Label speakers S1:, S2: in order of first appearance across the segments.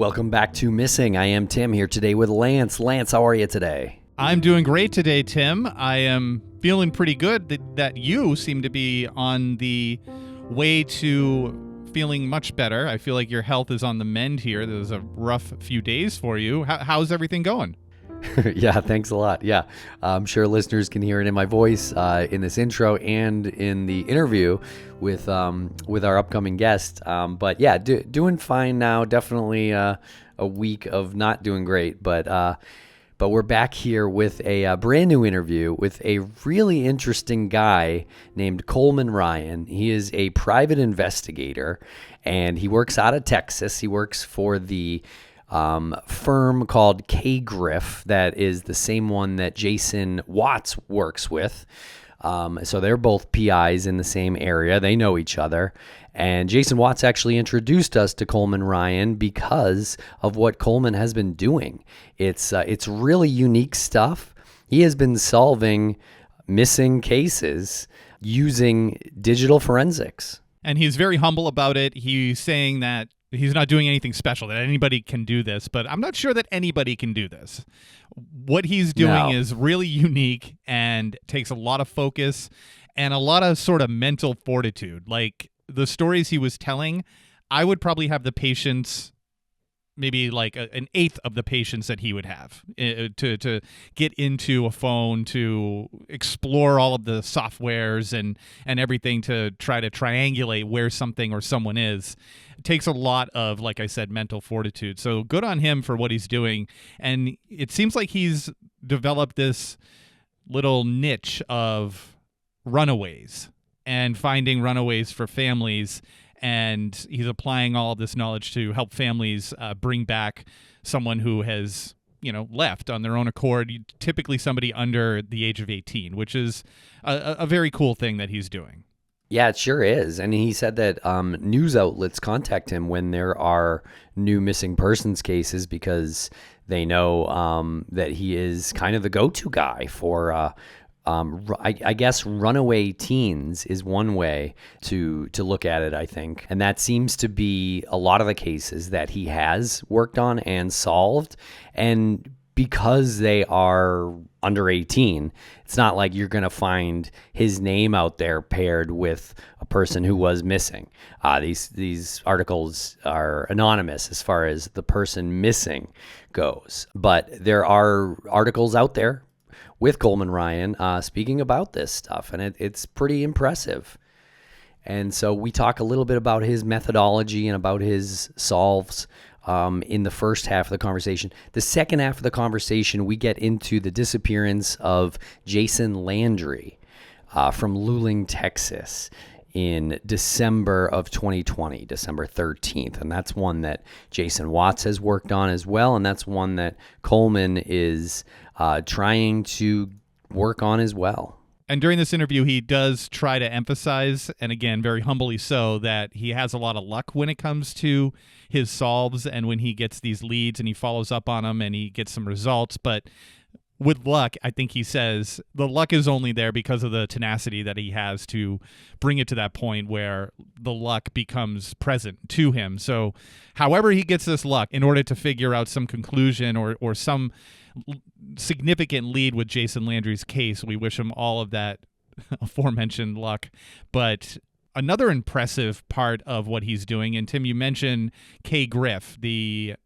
S1: Welcome back to Missing. I am Tim here today with Lance. Lance, how are you today?
S2: I'm doing great today, Tim. I am feeling pretty good that you seem to be on the way to feeling much better. I feel like your health is on the mend here. There was a rough few days for you. How's everything going?
S1: Yeah, thanks a lot. Yeah, I'm sure listeners can hear it in my voice in this intro and in the interview with our upcoming guest. But yeah, doing fine now. Definitely a week of not doing great, but we're back here with a brand new interview with a really interesting guy named Colman Ryan. He is a private investigator, and he works out of Texas. He works for the firm called K-Griff, that is the same one that Jason Watts works with. So they're both PIs in the same area. They know each other. And Jason Watts actually introduced us to Colman Ryan because of what Colman has been doing. It's really unique stuff. He has been solving missing cases using digital forensics.
S2: And he's very humble about it. He's saying that he's not doing anything special, that anybody can do this, but I'm not sure that anybody can do this. What he's doing is really unique and takes a lot of focus and a lot of sort of mental fortitude. Like the stories he was telling, I would probably have the patience, maybe like an eighth of the patience that he would have to get into a phone, to explore all of the softwares and everything to try to triangulate where something or someone is. It takes a lot of, like I said, mental fortitude. So good on him for what he's doing. And it seems like he's developed this little niche of runaways and finding runaways for families. And he's applying all of this knowledge to help families bring back someone who has, left on their own accord, typically somebody under the age of 18, which is a very cool thing that he's doing.
S1: Yeah, it sure is. And he said that news outlets contact him when there are new missing persons cases because they know that he is kind of the go-to guy for I guess runaway teens is one way to look at it, I think. And that seems to be a lot of the cases that he has worked on and solved. And because they are under 18, it's not like you're going to find his name out there paired with a person who was missing. These articles are anonymous as far as the person missing goes. But there are articles out there with Colman Ryan speaking about this stuff, and it's pretty impressive. And so we talk a little bit about his methodology and about his solves in the first half of the conversation. The second half of the conversation, we get into the disappearance of Jason Landry from Lulling, Texas in December of 2020, December 13th. And that's one that Jason Watts has worked on as well, and that's one that Colman is trying to work on as well.
S2: And during this interview, he does try to emphasize, and again, very humbly so, that he has a lot of luck when it comes to his solves and when he gets these leads and he follows up on them and he gets some results. But with luck, I think he says the luck is only there because of the tenacity that he has to bring it to that point where the luck becomes present to him. So however he gets this luck in order to figure out some conclusion or some significant lead with Jason Landry's case, we wish him all of that aforementioned luck. But another impressive part of what he's doing, and Tim, you mentioned K-Griff, the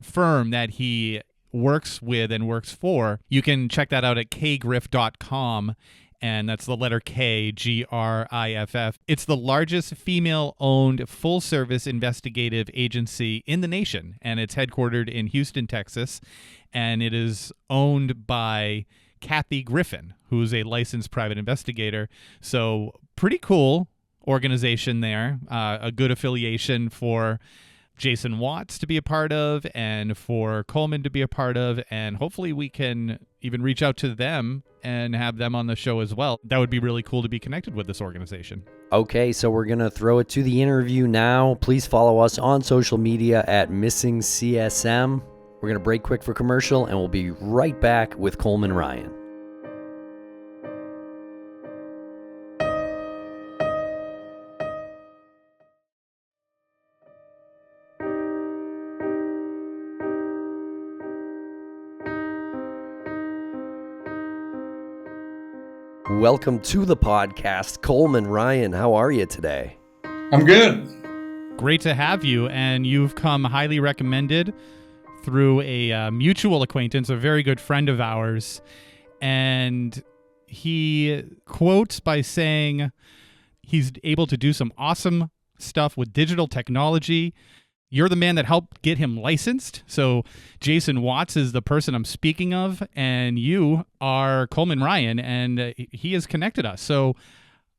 S2: firm that he works with and works for. You can check that out at kgriff.com, and that's the letter K, G-R-I-F-F. It's the largest female-owned full-service investigative agency in the nation, and it's headquartered in Houston, Texas, and it is owned by Kathy Griffin, who's a licensed private investigator. So pretty cool organization there, a good affiliation for Jason Watts to be a part of and for Colman to be a part of, and hopefully we can even reach out to them and have them on the show as well. That would be really cool to be connected with this organization.
S1: Okay, so we're going to throw it to the interview now. Please follow us on social media at MissingCSM. We're going to break quick for commercial, and we'll be right back with Colman Ryan.
S3: Welcome to the podcast, Colman Ryan. How are you today?
S4: I'm good.
S2: Great to have you, and you've come highly recommended through a mutual acquaintance, a very good friend of ours, and he quotes by saying he's able to do some awesome stuff with digital technology. You're the man that helped get him licensed. So Jason Watts is the person I'm speaking of, and you are Colman Ryan, and he has connected us. So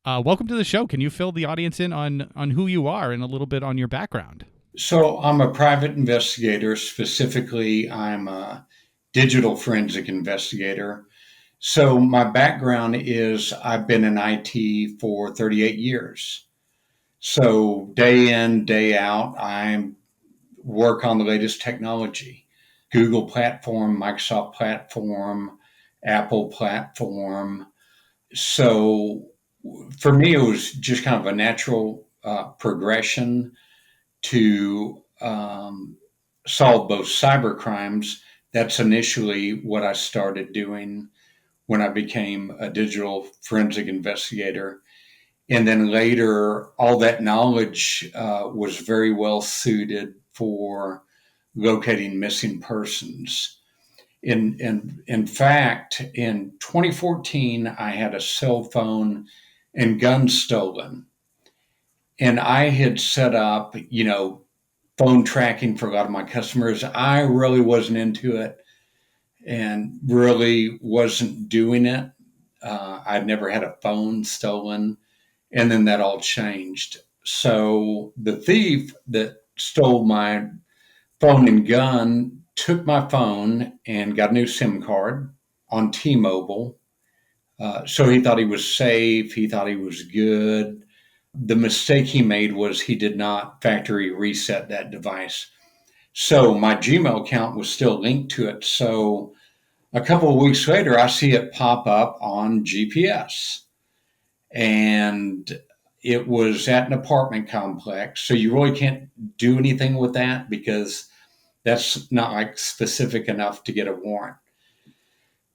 S2: welcome to the show. Can you fill the audience in on who you are and a little bit on your background?
S4: So I'm a private investigator. Specifically, I'm a digital forensic investigator. So my background is I've been in IT for 38 years. So day in, day out, I work on the latest technology. Google platform, Microsoft platform, Apple platform. So for me, it was just kind of a natural progression to solve both cyber crimes. That's initially what I started doing when I became a digital forensic investigator. And then later, all that knowledge was very well suited for locating missing persons. In fact, in 2014, I had a cell phone and gun stolen. And I had set up, phone tracking for a lot of my customers. I really wasn't into it and really wasn't doing it. I'd never had a phone stolen. And then that all changed. So the thief that stole my phone and gun took my phone and got a new SIM card on T-Mobile. So he thought he was safe. He thought he was good. The mistake he made was he did not factory reset that device. So my Gmail account was still linked to it. So a couple of weeks later, I see it pop up on GPS. And it was at an apartment complex. So you really can't do anything with that because that's not like specific enough to get a warrant.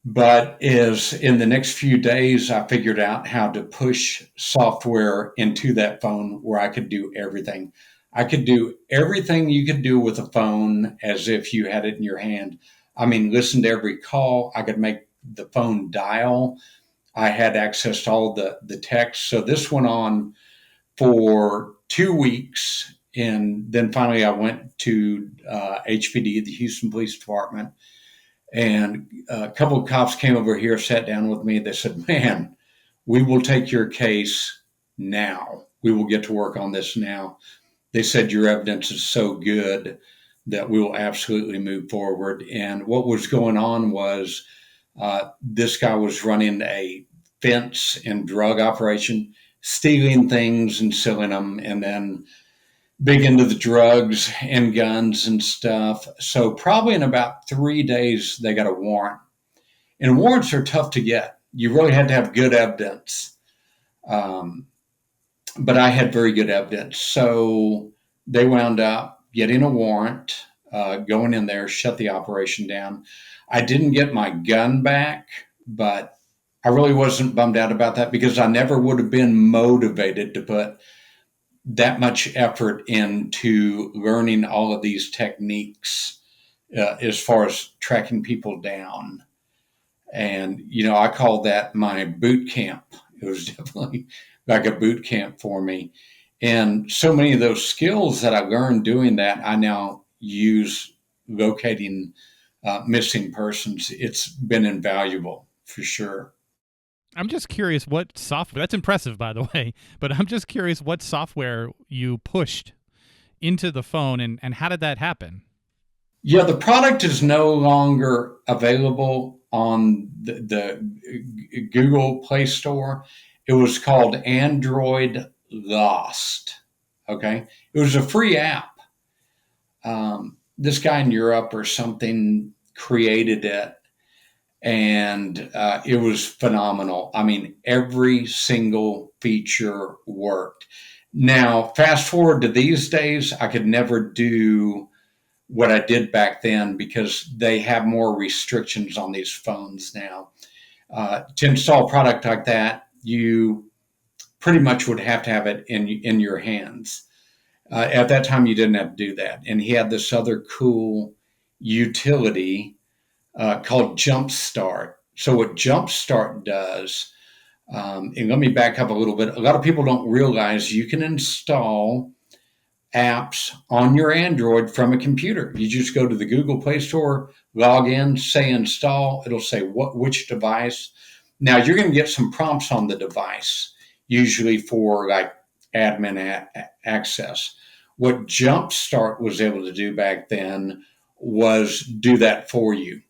S4: But is in the next few days, I figured out how to push software into that phone where I could do everything. I could do everything you could do with a phone as if you had it in your hand. I mean, listen to every call. I could make the phone dial. I had access to all the text. So this went on for 2 weeks. And then finally I went to HPD, the Houston Police Department. And a couple of cops came over here, sat down with me. They said, man, we will take your case now. We will get to work on this now. They said, your evidence is so good that we will absolutely move forward. And what was going on was this guy was running a fence and drug operation, stealing things and selling them, and then big into the drugs and guns and stuff. So probably in about 3 days, they got a warrant. And warrants are tough to get. You really had to have good evidence. But I had very good evidence. So they wound up getting a warrant, going in there, shut the operation down. I didn't get my gun back, but I really wasn't bummed out about that because I never would have been motivated to put that much effort into learning all of these techniques as far as tracking people down. And, I call that my boot camp. It was definitely like a boot camp for me. And so many of those skills that I learned doing that, I now use locating missing persons. It's been invaluable for sure.
S2: I'm just curious what software, that's impressive, by the way, but I'm just curious what software you pushed into the phone and how did that happen?
S4: Yeah, the product is no longer available on the Google Play Store. It was called Android Lost. Okay. It was a free app. This guy in Europe or something created it. And it was phenomenal. I mean, every single feature worked. Now, fast forward to these days, I could never do what I did back then because they have more restrictions on these phones now. To install a product like that, you pretty much would have to have it in your hands. At that time, you didn't have to do that. And he had this other cool utility called Jumpstart. So what Jumpstart does, and let me back up a little bit. A lot of people don't realize you can install apps on your Android from a computer. You just go to the Google Play Store, log in, say install. It'll say which device. Now you're going to get some prompts on the device, usually for like admin access. What Jumpstart was able to do back then was do that for you.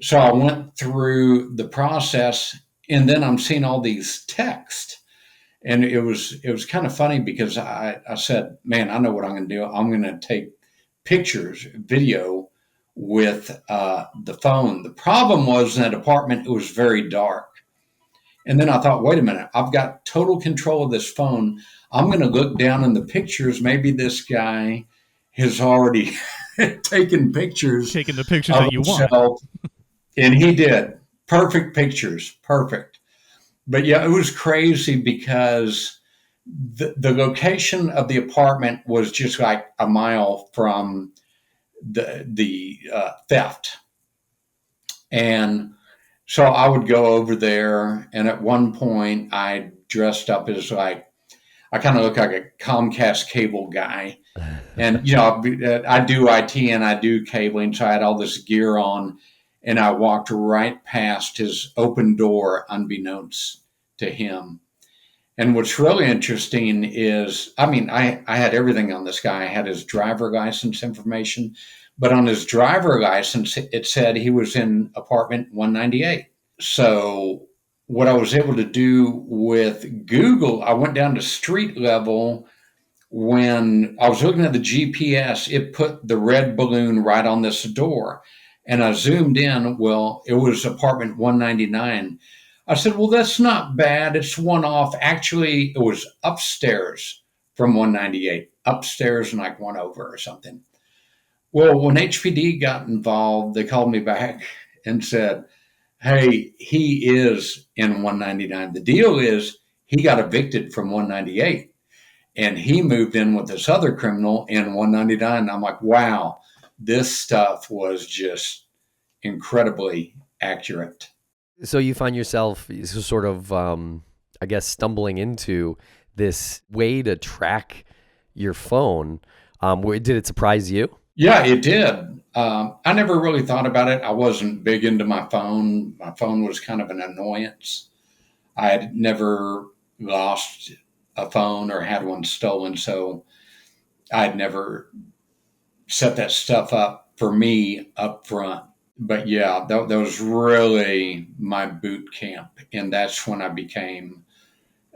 S4: So I went through the process, and then I'm seeing all these texts. And it was kind of funny because I said, man, I know what I'm going to do. I'm going to take pictures, video with the phone. The problem was in that apartment, it was very dark. And then I thought, wait a minute, I've got total control of this phone. I'm going to look down in the pictures. Maybe this guy has already taken pictures.
S2: Taking the pictures that you
S4: himself.
S2: want.
S4: And he did. Perfect pictures. Perfect. But yeah, it was crazy because the location of the apartment was just like a mile from the theft. And so I would go over there, and at one point I dressed up as like, I kind of look like a Comcast cable guy. And, you know, I do IT and I do cabling, so I had all this gear on, and I walked right past his open door unbeknownst to him. And what's really interesting is, I mean, I had everything on this guy. I had his driver license information, but on his driver license, it said he was in apartment 198. So what I was able to do with Google, I went down to street level. When I was looking at the GPS, it put the red balloon right on this door. And I zoomed in. Well, it was apartment 199. I said, well, that's not bad. It's one off. Actually, it was upstairs from 198, upstairs and like one over or something. Well, when HPD got involved, they called me back and said, hey, he is in 199. The deal is he got evicted from 198 and he moved in with this other criminal in 199. And I'm like, wow, this stuff was just incredibly accurate.
S3: So you find yourself sort of, I guess, stumbling into this way to track your phone. Did it surprise you?
S4: Yeah, it did. I never really thought about it. I wasn't big into my phone. My phone was kind of an annoyance. I had never lost a phone or had one stolen, so I'd never set that stuff up for me up front. But yeah, that was really my boot camp, and that's when I became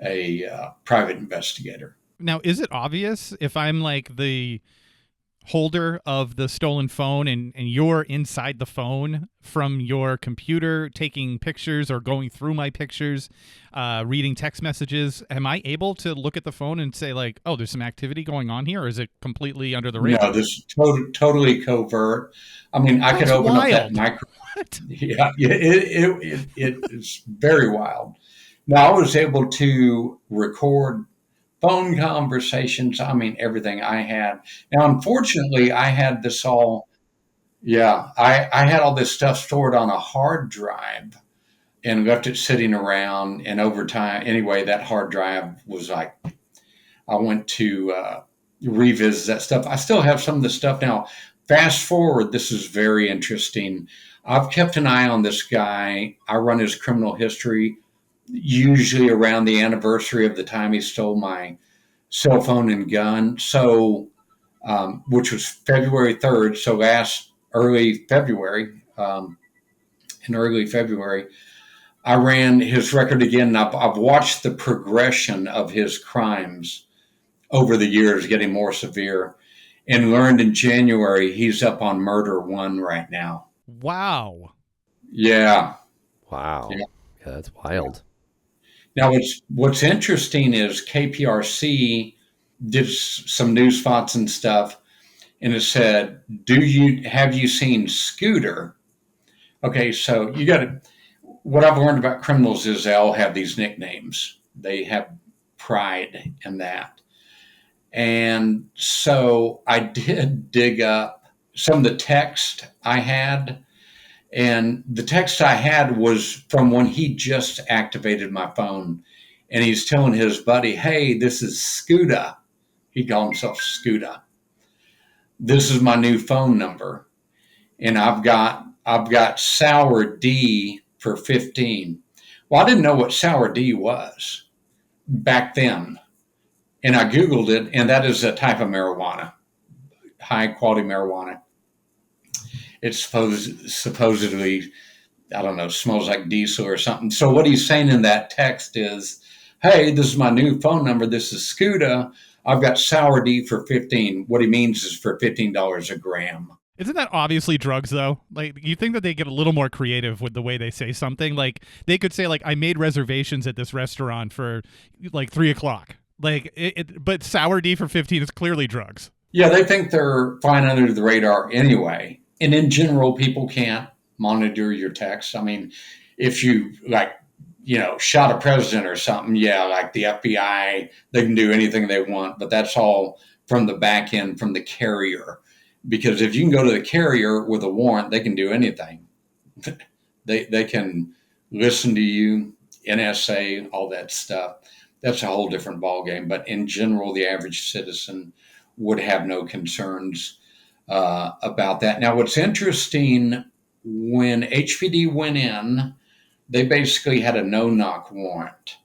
S4: a private investigator.
S2: Now, is it obvious if I'm like the holder of the stolen phone and you're inside the phone from your computer taking pictures or going through my pictures, reading text messages? Am I able to look at the phone and say like, oh, there's some activity going on here? Or is it completely under the radar?
S4: No, this is totally covert. I mean, I could open up that micro.
S2: What?
S4: Yeah, it's very wild. Now, I was able to record phone conversations. I mean, everything I had. Now, unfortunately, I had this all, I had all this stuff stored on a hard drive and left it sitting around. And over time, anyway, that hard drive was like, I went to revisit that stuff. I still have some of the stuff now. Fast forward, this is very interesting. I've kept an eye on this guy. I run his criminal history, usually around the anniversary of the time he stole my cell phone and gun. So, which was February 3rd. So early February, I ran his record again. And I've watched the progression of his crimes over the years, getting more severe, and learned in January he's up on murder 1 right now.
S2: Wow.
S4: Yeah.
S3: Wow. Yeah, that's wild.
S4: Now, what's interesting is KPRC did some news spots and stuff, and it said, have you seen Scooter? Okay, so what I've learned about criminals is they all have these nicknames. They have pride in that. And so I did dig up some of the text I had. And the text I had was from when he just activated my phone. And he's telling his buddy, hey, this is Scooter. He called himself Scooter. This is my new phone number. And I've got Sour D for 15. Well, I didn't know what Sour D was back then. And I Googled it, and that is a type of marijuana, high quality marijuana. It's supposedly, I don't know, smells like diesel or something. So what he's saying in that text is, hey, this is my new phone number. This is Scooter. I've got Sour D for 15. What he means is for $15 a gram.
S2: Isn't that obviously drugs, though? Like, you think that they get a little more creative with the way they say something? Like, they could say, like, I made reservations at this restaurant for, like, 3 o'clock. Like, but Sour D for 15 is clearly drugs.
S4: Yeah, they think they're flying under the radar anyway. And in general, people can't monitor your text. I mean, if you, like, shot a president or something, yeah, like the FBI, they can do anything they want. But that's all from the back end, from the carrier. Because if you can go to the carrier with a warrant, they can do anything. They can listen to you, NSA, all that stuff. That's a whole different ballgame. But in general, the average citizen would have no concerns about that. Now, what's interesting, when HPD went in, they basically had a no-knock warrant.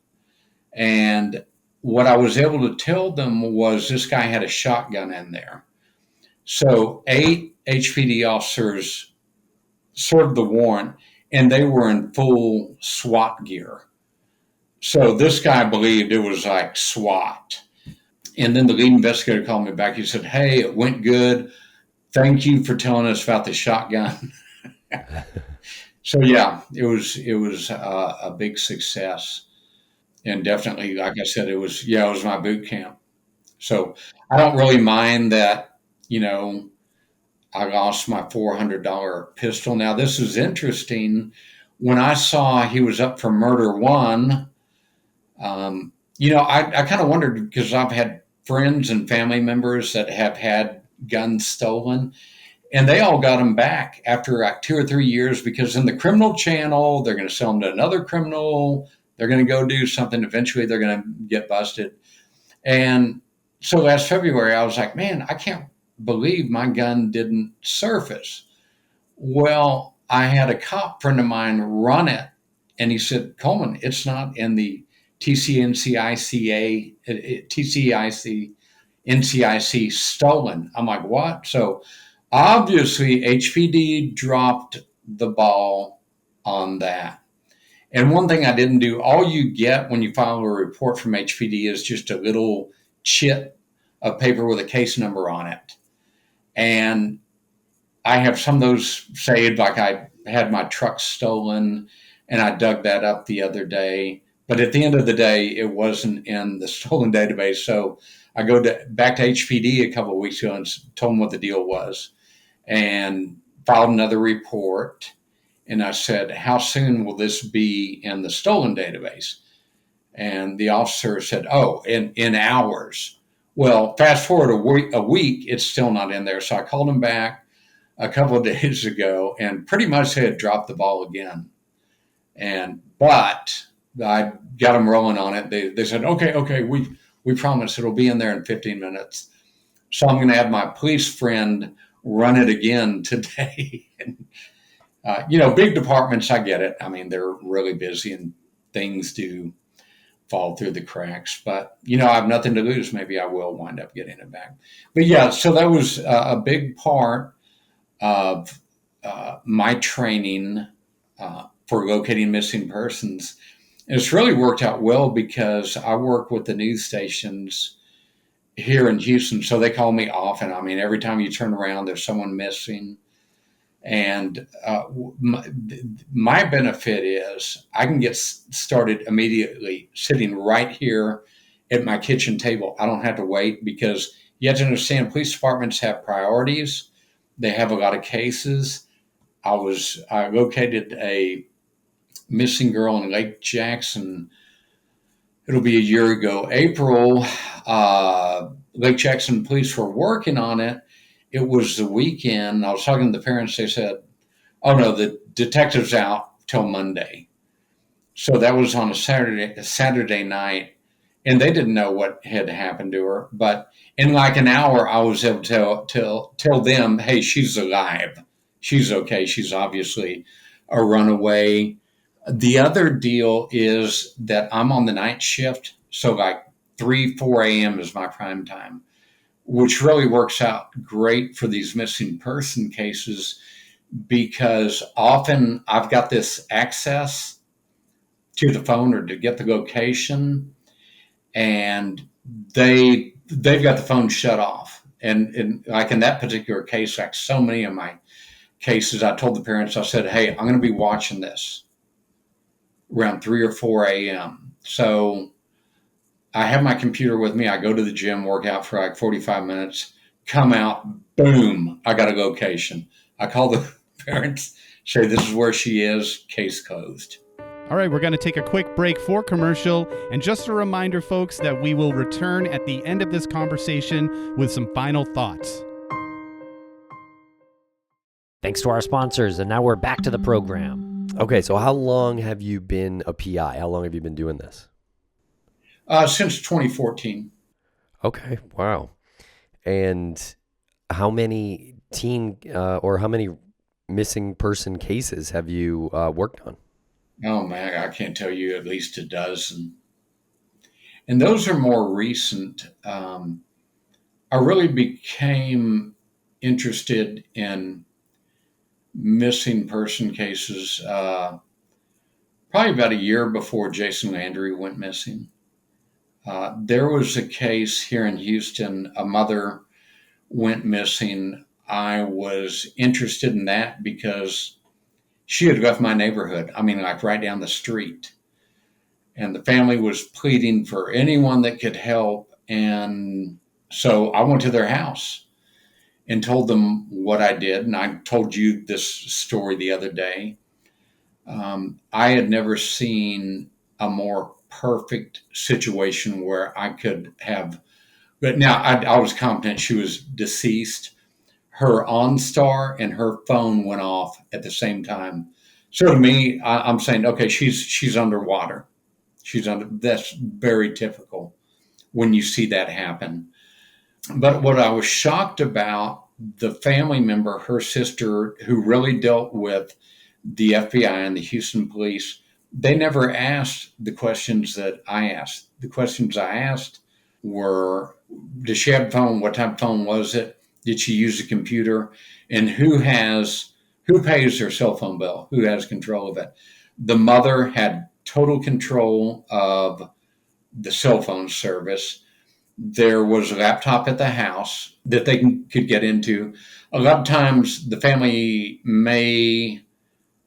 S4: And what I was able to tell them was this guy had a shotgun in there. So 8 HPD officers served the warrant, and they were in full SWAT gear. So this guy believed it was like SWAT. And then the lead investigator called me back. He said, hey, it went good. Thank you for telling us about the shotgun. So, yeah, it was a big success. And definitely, like I said, it was my boot camp. So I don't really mind that, I lost my $400 pistol. Now, this is interesting. When I saw he was up for murder one, I kind of wondered, because I've had friends and family members that have had guns stolen, and they all got them back after like 2 or 3 years, because in the criminal channel, they're going to sell them to another criminal. They're going to go do something. Eventually, they're going to get busted. And so last February, I was like, man, I can't believe my gun didn't surface. Well, I had a cop friend of mine run it, and he said, Colman, it's not in the NCIC stolen. I'm like, what? So obviously HPD dropped the ball on that. And one thing I didn't do, all you get when you file a report from HPD is just a little chit of paper with a case number on it. And I have some of those saved, like I had my truck stolen and I dug that up the other day. But at the end of the day, it wasn't in the stolen database. So I back to HPD a couple of weeks ago and told them what the deal was, and filed another report. And I said, how soon will this be in the stolen database? And the officer said, oh, in hours. Well, fast forward a week, it's still not in there. So I called him back a couple of days ago, and pretty much they had dropped the ball again. But I got them rolling on it. They said, okay, we promise it'll be in there in 15 minutes. So I'm going to have my police friend run it again today. And, big departments, I get it. I mean, they're really busy and things do fall through the cracks, but I have nothing to lose. Maybe I will wind up getting it back. But yeah, so that was a big part of my training for locating missing persons. And it's really worked out well, because I work with the news stations here in Houston, so they call me often. I mean, every time you turn around, there's someone missing. And my benefit is I can get started immediately, sitting right here at my kitchen table. I don't have to wait, because you have to understand, police departments have priorities. They have a lot of cases. I located a missing girl in Lake Jackson. It'll be a year ago. April, Lake Jackson police were working on it. It was the weekend. I was talking to the parents. They said, oh no, the detective's out till Monday. So that was on a Saturday night, and they didn't know what had happened to her. But in like an hour, I was able to tell them, hey, she's alive. She's okay. She's obviously a runaway. The other deal is that I'm on the night shift. So like 3, 4 a.m. is my prime time, which really works out great for these missing person cases because often I've got this access to the phone or to get the location, and they've got the phone shut off. And like in that particular case, like so many of my cases, I told the parents, I said, hey, I'm going to be watching this around 3 or 4 a.m. So I have my computer with me. I go to the gym, work out for like 45 minutes, come out, boom, I got a location. I call the parents, say this is where she is, case closed.
S2: All right, we're going to take a quick break for commercial. And just a reminder, folks, that we will return at the end of this conversation with some final thoughts.
S3: Thanks to our sponsors, and now we're back to the program. Okay, so how long have you been a PI? How long have you been doing this?
S4: Since 2014.
S3: Okay, wow. And how many or how many missing person cases have you worked on?
S4: Oh man, I can't tell you, at least a dozen. And those are more recent. I really became interested in missing person cases probably about a year before Jason Landry went missing. There was a case here in Houston, a mother went missing. I was interested in that because she had left my neighborhood. I mean, like right down the street. And the family was pleading for anyone that could help. And so I went to their house and told them what I did. And I told you this story the other day. I had never seen a more perfect situation where I could have, but now I was confident she was deceased. Her OnStar and her phone went off at the same time. So to me, I'm saying, okay, she's underwater. That's very typical when you see that happen. But what I was shocked about, the family member, her sister, who really dealt with the FBI and the Houston police, they never asked the questions that I asked. The questions I asked were, does she have a phone? What type of phone was it? Did she use a computer? And who pays her cell phone bill? Who has control of it? The mother had total control of the cell phone service. There was a laptop at the house that they could get into. A lot of times the family may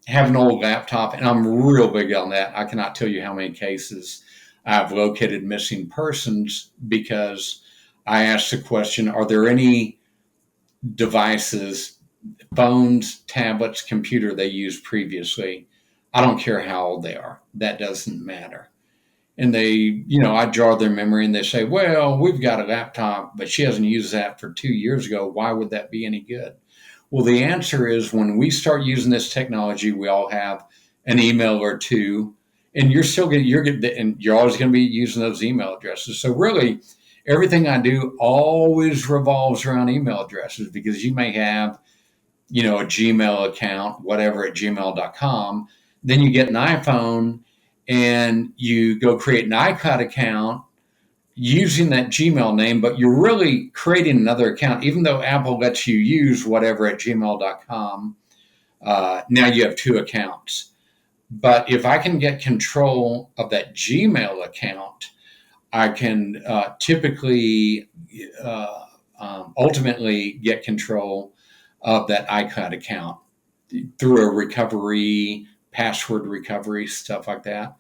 S4: have an old laptop, and I'm real big on that. I cannot tell you how many cases I've located missing persons because I asked the question, are there any devices, phones, tablets, computer they used previously? I don't care how old they are. That doesn't matter. And they, I jar their memory and they say, well, we've got a laptop, but she hasn't used that for 2 years ago. Why would that be any good? Well, the answer is when we start using this technology, we all have an email or two, and you're always going to be using those email addresses. So really, everything I do always revolves around email addresses because you may have, a Gmail account, whatever, at gmail.com. Then you get an iPhone and you go create an iCloud account using that Gmail name, but you're really creating another account, even though Apple lets you use whatever at gmail.com. Now you have 2 accounts. But if I can get control of that Gmail account, I can typically ultimately get control of that iCloud account through a recovery, password recovery, stuff like that.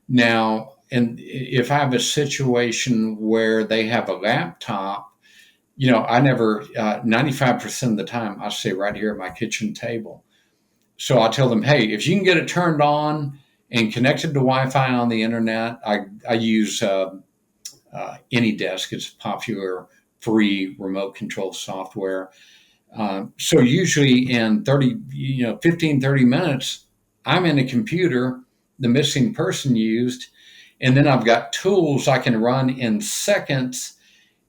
S4: Now, and if I have a situation where they have a laptop, I never, 95% of the time, I stay right here at my kitchen table. So I'll tell them, hey, if you can get it turned on and connected to Wi-Fi on the internet. I use AnyDesk. It's popular free remote control software. So usually in 15, 30 minutes, I'm in a computer the missing person used, and then I've got tools I can run in seconds.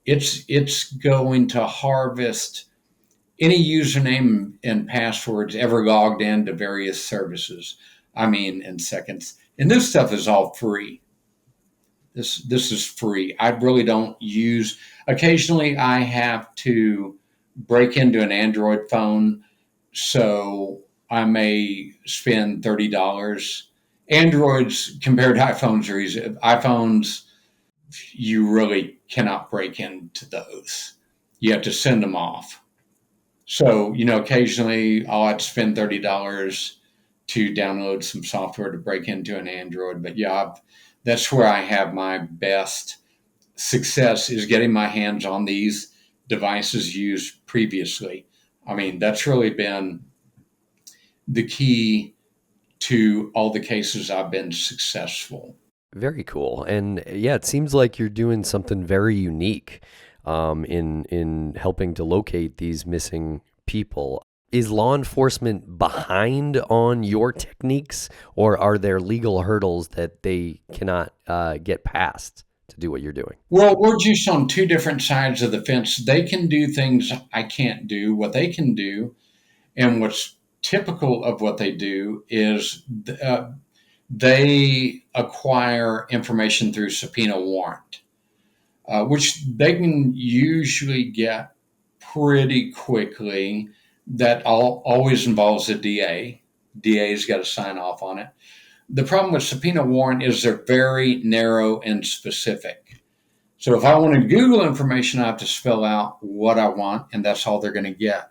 S4: It's going to harvest any username and passwords ever logged into various services. I mean, in seconds. And this stuff is all free. This is free. I really don't use. Occasionally, I have to break into an Android phone, so I may spend $30. Androids compared to iPhones are easy. iPhones, you really cannot break into those. You have to send them off. So, occasionally I'll have to spend $30 to download some software to break into an Android. But yeah, that's where I have my best success, is getting my hands on these devices used previously. I mean, that's really been the key to all the cases I've been successful.
S3: Very cool. And yeah, it seems like you're doing something very unique in helping to locate these missing people. Is law enforcement behind on your techniques, or are there legal hurdles that they cannot get past to do what you're doing?
S4: Well, we're just on two different sides of the fence. They can do things I can't do. What they can do, and what's typical of what they do, is they acquire information through subpoena warrant, which they can usually get pretty quickly. That always involves a DA. DA's got to sign off on it. The problem with subpoena warrant is they're very narrow and specific. So if I want to Google information, I have to spell out what I want, and that's all they're going to get.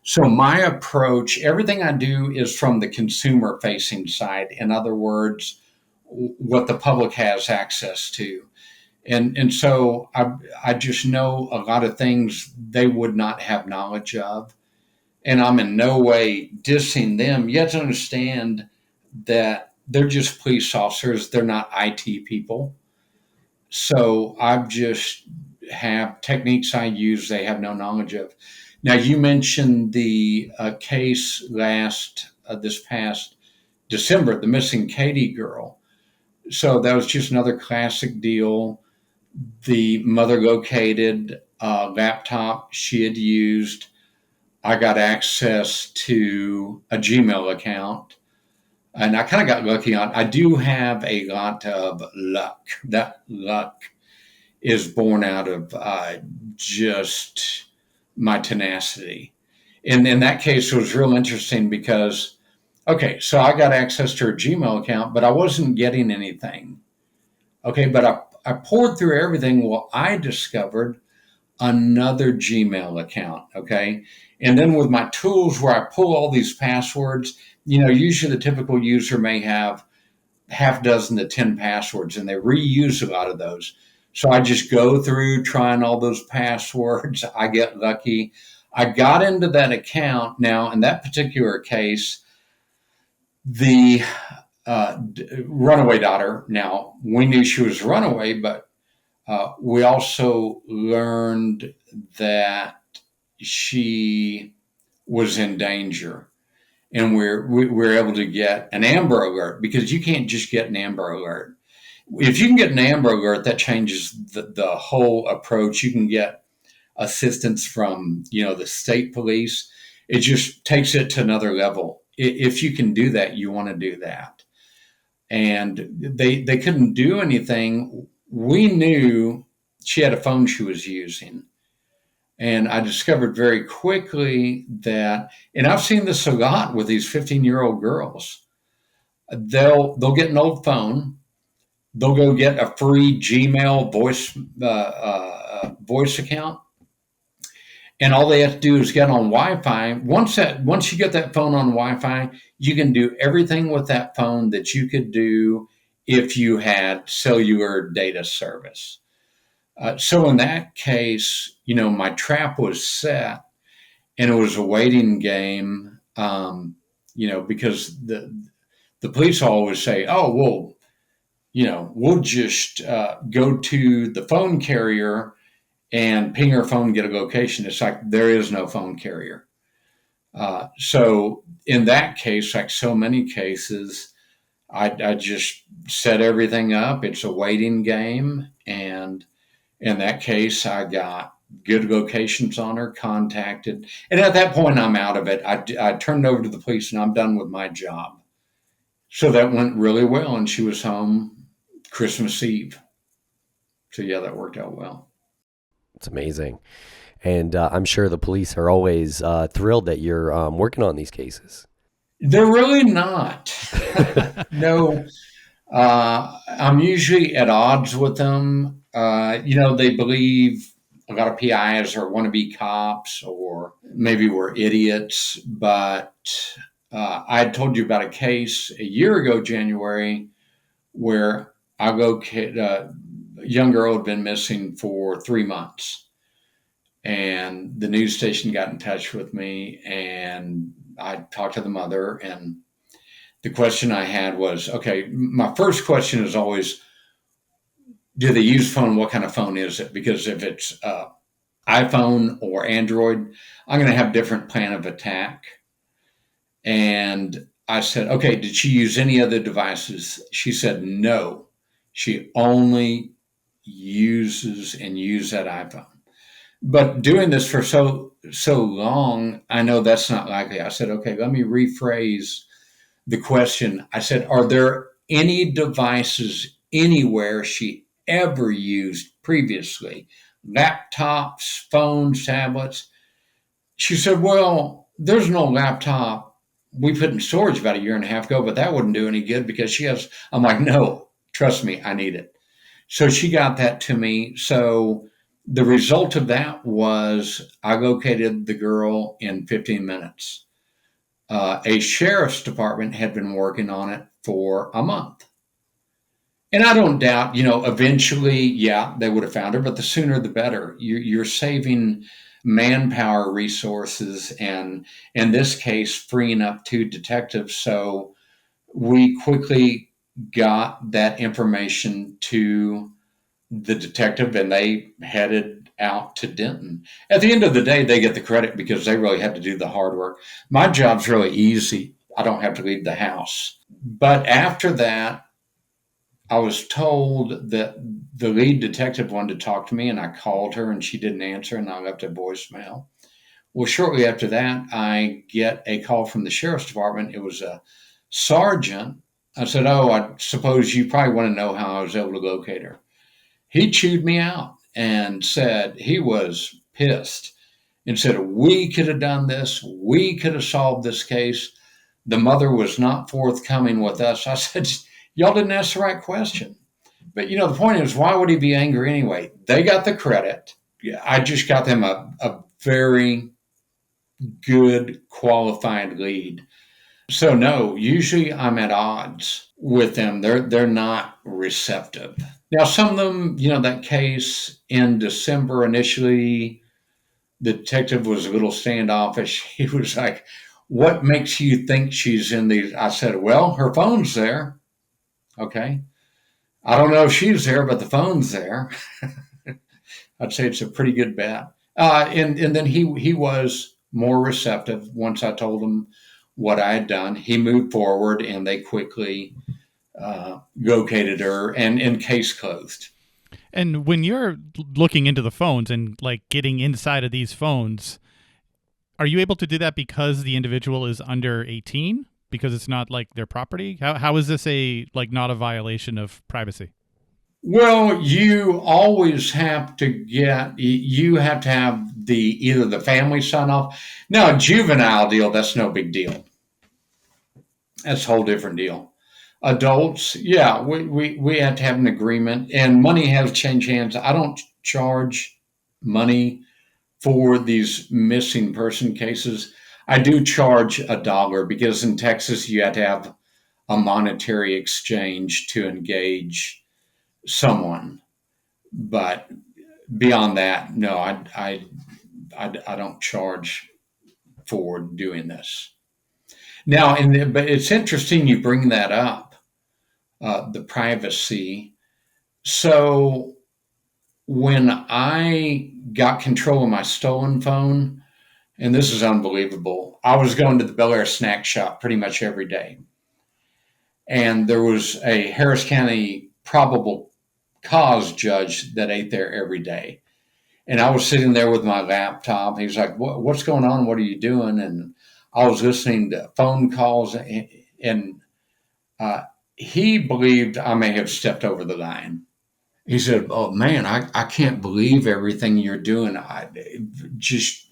S4: So my approach, everything I do is from the consumer-facing side. In other words, what the public has access to. And so I just know a lot of things they would not have knowledge of. And I'm in no way dissing them. You have to understand that they're just police officers. They're not IT people. So I just have techniques I use they have no knowledge of. Now, you mentioned the case this past December, the missing Katie girl. So that was just another classic deal. The mother located a laptop she had used. I got access to a Gmail account, and I kind of got lucky on. I do have a lot of luck. That luck is born out of just my tenacity. And in that case, it was real interesting because, okay, so I got access to her Gmail account, but I wasn't getting anything. Okay, but I poured through everything. Well, I discovered another Gmail account. Okay. And then with my tools where I pull all these passwords, usually the typical user may have half dozen to 10 passwords, and they reuse a lot of those. So I just go through trying all those passwords. I get lucky. I got into that account. Now, in that particular case, the runaway daughter, now we knew she was a runaway, but we also learned that she was in danger, and we're able to get an Amber Alert, because you can't just get an Amber Alert. If you can get an Amber Alert, that changes the whole approach. You can get assistance from the state police. It just takes it to another level. If you can do that, you want to do that. And they couldn't do anything. We knew she had a phone she was using. And I discovered very quickly that, and I've seen this a lot with these 15-year-old girls. They'll get an old phone. They'll go get a free Gmail voice account, and all they have to do is get on Wi-Fi. Once you get that phone on Wi-Fi, you can do everything with that phone that you could do if you had cellular data service. So in that case, my trap was set, and it was a waiting game, because the the police always say, oh, well, we'll just go to the phone carrier and ping her phone, get a location. It's like there is no phone carrier. So in that case, like so many cases, I just set everything up. It's a waiting game. And in that case, I got good locations on her, contacted. And at that point, I'm out of it. I turned it over to the police and I'm done with my job. So that went really well. And she was home Christmas Eve. So yeah, that worked out well.
S3: It's amazing. And I'm sure the police are always thrilled that you're working on these cases.
S4: They're really not. No, I'm usually at odds with them. They believe a lot of PIs are wannabe cops or maybe we're idiots. But I had told you about a case a year ago, January, where a young girl had been missing for 3 months. And the news station got in touch with me and I talked to the mother. And the question I had was, okay, my first question is always, do they use phone? What kind of phone is it? Because if it's iPhone or Android, I'm going to have a different plan of attack. And I said, okay, did she use any other devices? She said, no, she only uses that iPhone. But doing this for so long, I know that's not likely. I said, okay, let me rephrase the question. I said, are there any devices anywhere she ever used previously? Laptops, phones, tablets? She said, well, there's no laptop we put in storage about a year and a half ago, but that wouldn't do any good because I'm like, no, trust me, I need it. So she got that to me. So the result of that was I located the girl in 15 minutes. A sheriff's department had been working on it for a month. And I don't doubt, eventually, yeah, they would have found her, but the sooner the better. You're saving manpower resources and, in this case, freeing up 2 detectives. So we quickly got that information to the detective and they headed out to Denton. At the end of the day, they get the credit because they really had to do the hard work. My job's really easy. I don't have to leave the house. But after that, I was told that the lead detective wanted to talk to me and I called her and she didn't answer and I left a voicemail. Well, shortly after that, I get a call from the sheriff's department. It was a sergeant. I said, oh, I suppose you probably want to know how I was able to locate her. He chewed me out and said he was pissed and said, we could have done this. We could have solved this case. The mother was not forthcoming with us. I said, y'all didn't ask the right question. But, the point is, why would he be angry anyway? They got the credit. I just got them a very good, qualified lead. So, no, usually I'm at odds with them. They're not receptive. Now, some of them, that case in December initially, the detective was a little standoffish. He was like, what makes you think she's in these? I said, well, her phone's there. Okay. I don't know if she's there, but the phone's there. I'd say it's a pretty good bet. And then he was more receptive once I told him what I had done. He moved forward and they quickly located her and case closed.
S2: And when you're looking into the phones and like getting inside of these phones, are you able to do that because the individual is under 18? Because it's not like their property? How is this not a violation of privacy?
S4: Well, you always have to have either the family sign off. Now, a juvenile deal, that's no big deal. That's a whole different deal. Adults, yeah, we have to have an agreement, and money has changed hands. I don't charge money for these missing person cases. I do charge $1 because in Texas you have to have a monetary exchange to engage someone. But beyond that, no, I don't charge for doing this. Now, but it's interesting you bring that up, the privacy. So when I got control of my stolen phone, and this is unbelievable, I was going to the Bel Air snack shop pretty much every day. And there was a Harris County probable cause judge that ate there every day. And I was sitting there with my laptop. He's like, "What's going on? What are you doing?" And I was listening to phone calls, and uh, he believed I may have stepped over the line. He said, "Oh man, I can't believe everything you're doing.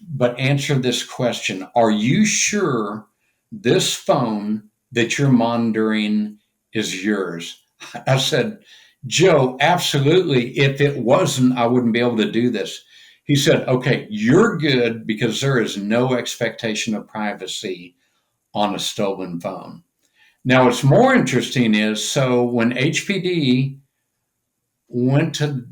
S4: But answer this question: are you sure this phone that you're monitoring is yours?" I said, "Joe, absolutely. If it wasn't, I wouldn't be able to do this." He said, "Okay, you're good because there is no expectation of privacy on a stolen phone." Now, what's more interesting is so when HPD went to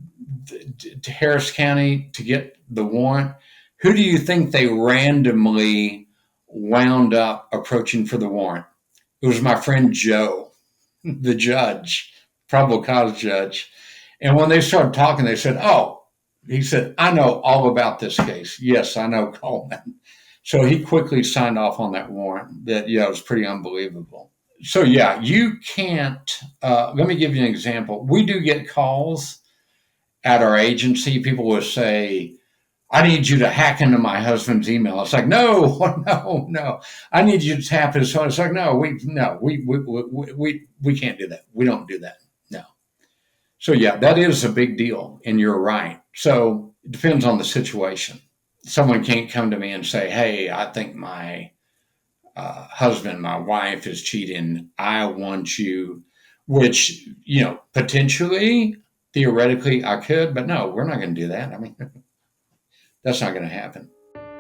S4: Harris County to get the warrant, who do you think they randomly wound up approaching for the warrant? It was my friend Joe, the judge, probable cause judge. And when they started talking, they said, "Oh," he said, "I know all about this case. Yes, I know Colman." So he quickly signed off on that warrant. That, yeah, it was pretty unbelievable. So yeah, you can't. Let me give you an example. We do get calls at our agency. People will say, "I need you to hack into my husband's email." It's like, no, no, no. "I need you to tap his phone." It's like, no, we can't do that. We don't do that. No. So yeah, that is a big deal, and you're right. So it depends on the situation. Someone can't come to me and say, "Hey, I think my husband, my wife is cheating. I want you," which, potentially, theoretically, I could, but no, we're not going to do that. I mean, that's not going to happen.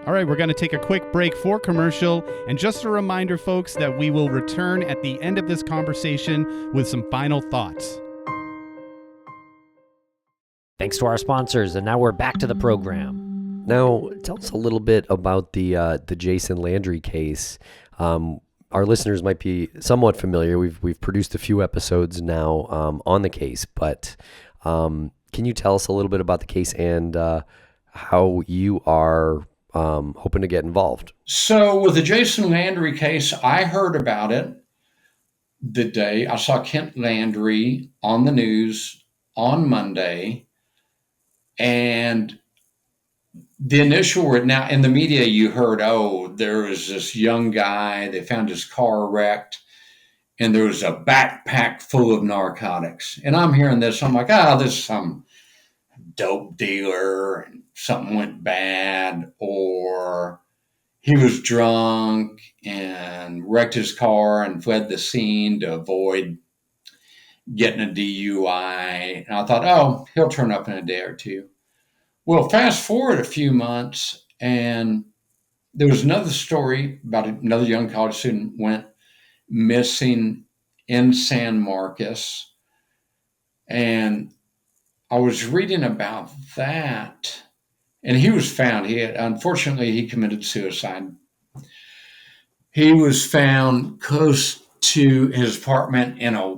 S2: All right, we're going to take a quick break for commercial. And just a reminder, folks, that we will return at the end of this conversation with some final thoughts.
S1: Thanks to our sponsors, and now we're back to the program.
S3: Now, tell us a little bit about the Jason Landry case. Our listeners might be somewhat familiar. We've produced a few episodes now on the case, but can you tell us a little bit about the case and how you are hoping to get involved?
S4: So with the Jason Landry case, I heard about it the day I saw Kent Landry on the news on Monday. And the initial word, now in the media, you heard, "Oh, there was this young guy, they found his car wrecked, and there was a backpack full of narcotics." And I'm hearing this, I'm like, this is some dope dealer, and something went bad, or he was drunk and wrecked his car and fled the scene to avoid getting a DUI. And I thought, oh, he'll turn up in a day or two. Well, fast forward a few months, and there was another story about another young college student went missing in San Marcos. And I was reading about that, and he was found. Unfortunately, he committed suicide. He was found close to his apartment in a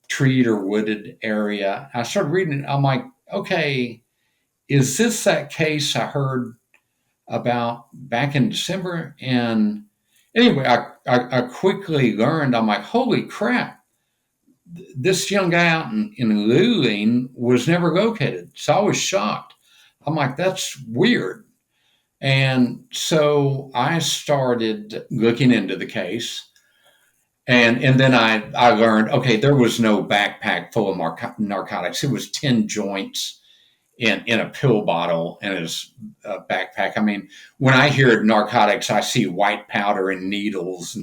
S4: treed or wooded area. I started reading it. I'm like, okay, is this that case I heard about back in December? And anyway, I quickly learned, I'm like, holy crap, this young guy out in Lulling was never located. So I was shocked. I'm like, that's weird. And so I started looking into the case. And then I learned, okay, there was no backpack full of narcotics. It was 10 joints in a pill bottle in his backpack. I mean, when I hear narcotics, I see white powder and needles.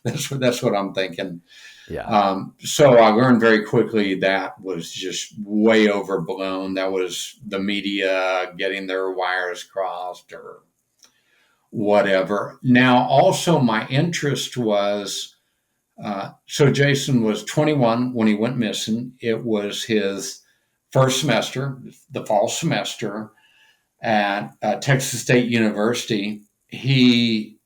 S4: That's what I'm thinking.
S3: Yeah.
S4: So I learned very quickly that was just way overblown. That was the media getting their wires crossed or whatever. Now, also my interest was, so Jason was 21 when he went missing. It was his first semester, the fall semester at Texas State University. He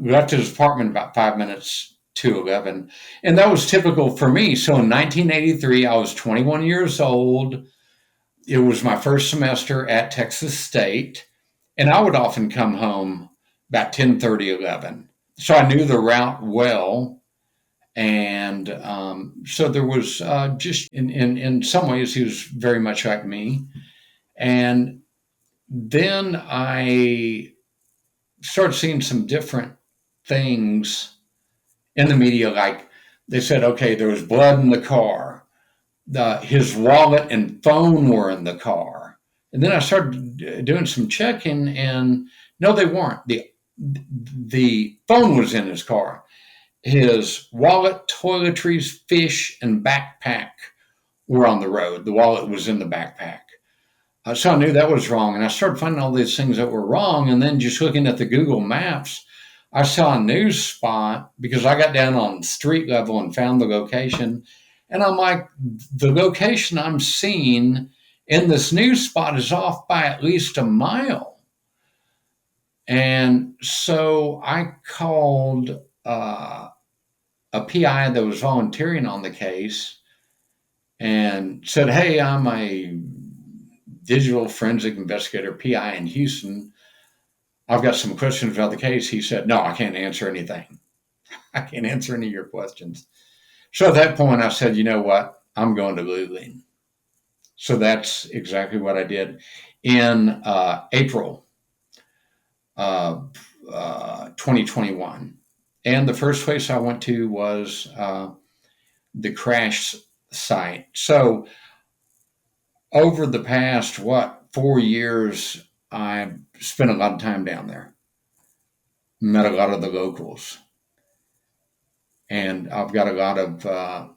S4: left his apartment about 5 minutes to 11. And that was typical for me. So in 1983, I was 21 years old. It was my first semester at Texas State. And I would often come home about 10:30, 11. So I knew the route well. And so there was just in some ways, he was very much like me. And then I started seeing some different things in the media. Like they said, okay, there was blood in the car. His wallet and phone were in the car. And then I started doing some checking, and no, they weren't. The phone was in his car. His wallet, toiletries, fish, and backpack were on the road. The wallet was in the backpack. So I knew that was wrong. And I started finding all these things that were wrong. And then just looking at the Google Maps, I saw a news spot because I got down on street level and found the location. And I'm like, the location I'm seeing in this news spot is off by at least a mile. And so I called a PI that was volunteering on the case and said, hey, I'm a digital forensic investigator, PI in Houston. I've got some questions about the case. He said, no, I can't answer anything. I can't answer any of your questions. So at that point, I said, you know what? I'm going to Lulling. So that's exactly what I did. In April of 2021. And the first place I went to was the crash site. So over the past, 4 years, I've spent a lot of time down there, met a lot of the locals, and I've got a lot of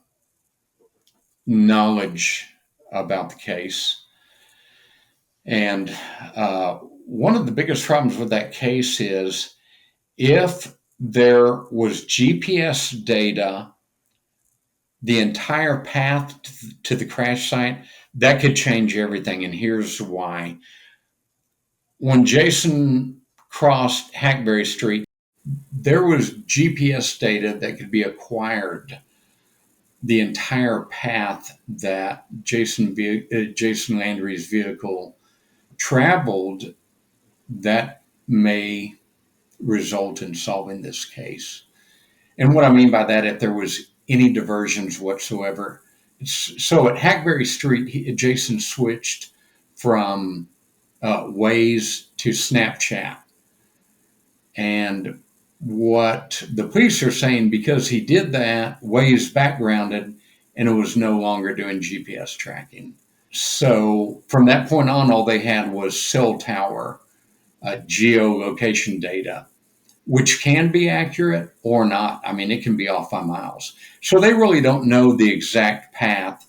S4: knowledge about the case. And one of the biggest problems with that case is if there was GPS data, the entire path to the crash site, that could change everything. And here's why. When Jason crossed Hackberry Street, there was GPS data that could be acquired. The entire path that Jason Landry's vehicle traveled, that may result in solving this case. And what I mean by that, if there was any diversions whatsoever. So at Hackberry Street, Jason switched from Waze to Snapchat. And what the police are saying, because he did that, Waze backgrounded, and it was no longer doing GPS tracking. So from that point on, all they had was cell tower geolocation data, which can be accurate or not. I mean, it can be off by miles. So they really don't know the exact path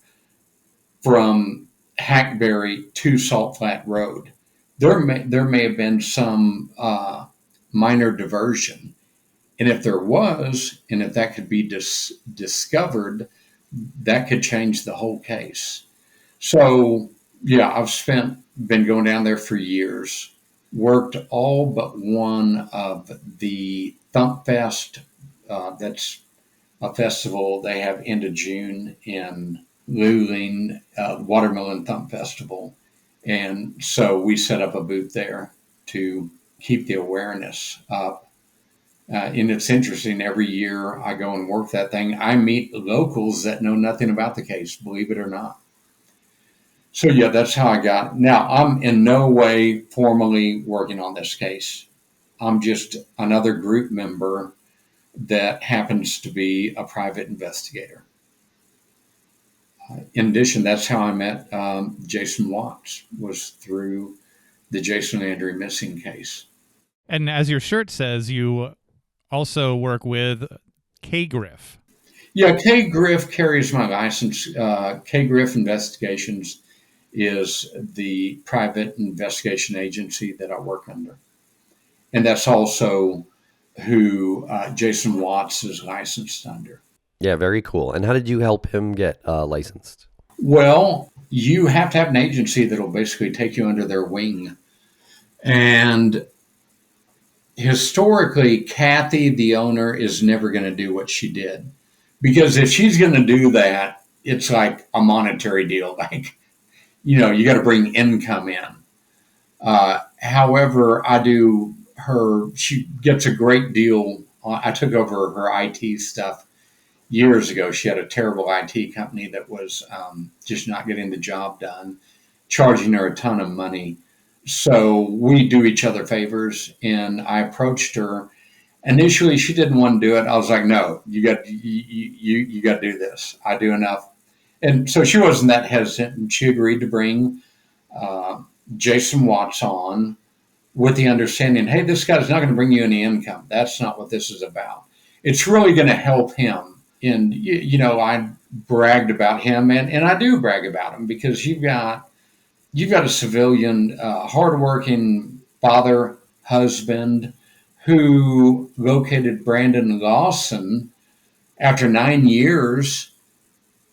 S4: from Hackberry to Salt Flat Road. There may have been some minor diversion. And if there was, and if that could be discovered, that could change the whole case. So, yeah, I've been going down there for years, worked all but one of the Thump Fest. That's a festival they have end of June in Lulling, Watermelon Thump Festival. And so we set up a booth there to keep the awareness up. And it's interesting, every year I go and work that thing, I meet locals that know nothing about the case, believe it or not. So yeah, that's how I got. Now, I'm in no way formally working on this case. I'm just another group member that happens to be a private investigator. In addition, that's how I met Jason Watts, was through the Jason Landry missing case.
S2: And as your shirt says, you also work with K-Griff.
S4: Yeah, K-Griff carries my license. K-Griff Investigations is the private investigation agency that I work under. And that's also who Jason Watts is licensed under.
S3: Yeah, very cool. And how did you help him get licensed?
S4: Well, you have to have an agency that will basically take you under their wing. And historically, Kathy, the owner, is never going to do what she did. Because if she's going to do that, it's like a monetary deal. Like, you got to bring income in. However, she gets a great deal. I took over her IT stuff years ago. She had a terrible IT company that was just not getting the job done, charging her a ton of money. So we do each other favors, and I approached her. Initially, she didn't want to do it. I was like, "No, you got to do this. I do enough." And so she wasn't that hesitant, and she agreed to bring uh, Jason Watts on with the understanding, hey, this guy's not going to bring you any income. That's not what this is about. It's really going to help him. And, I bragged about him, and I do brag about him, because you've got a civilian, hardworking father, husband, who located Brandon Lawson after 9 years.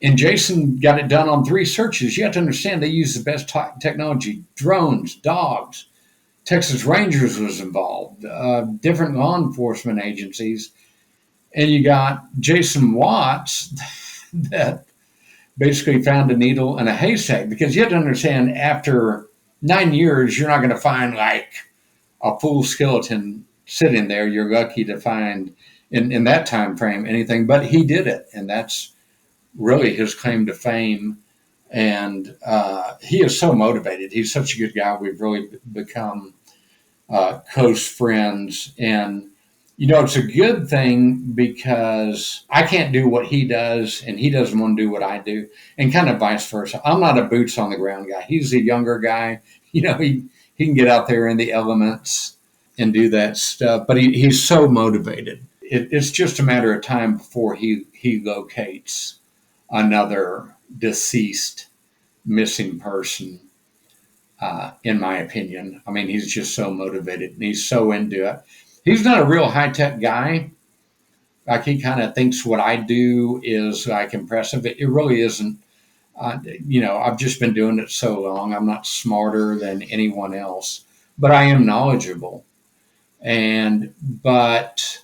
S4: And Jason got it done on 3 searches. You have to understand, they use the best technology: drones, dogs. Texas Rangers was involved, different law enforcement agencies. And you got Jason Watts that basically found a needle in a haystack, because you have to understand, after 9 years, you're not going to find like a full skeleton sitting there. You're lucky to find in that time frame anything, but he did it. And that's really his claim to fame. And he is so motivated. He's such a good guy. We've really become close friends. And, it's a good thing, because I can't do what he does, and he doesn't want to do what I do, and kind of vice versa. I'm not a boots on the ground guy. He's a younger guy. He can get out there in the elements and do that stuff, but he's so motivated. It's just a matter of time before he locates another deceased missing person, in my opinion. I mean, he's just so motivated, and he's so into it. He's not a real high-tech guy. Like, he kind of thinks what I do is like impressive. It really isn't. I've just been doing it so long. I'm not smarter than anyone else, but I am knowledgeable. But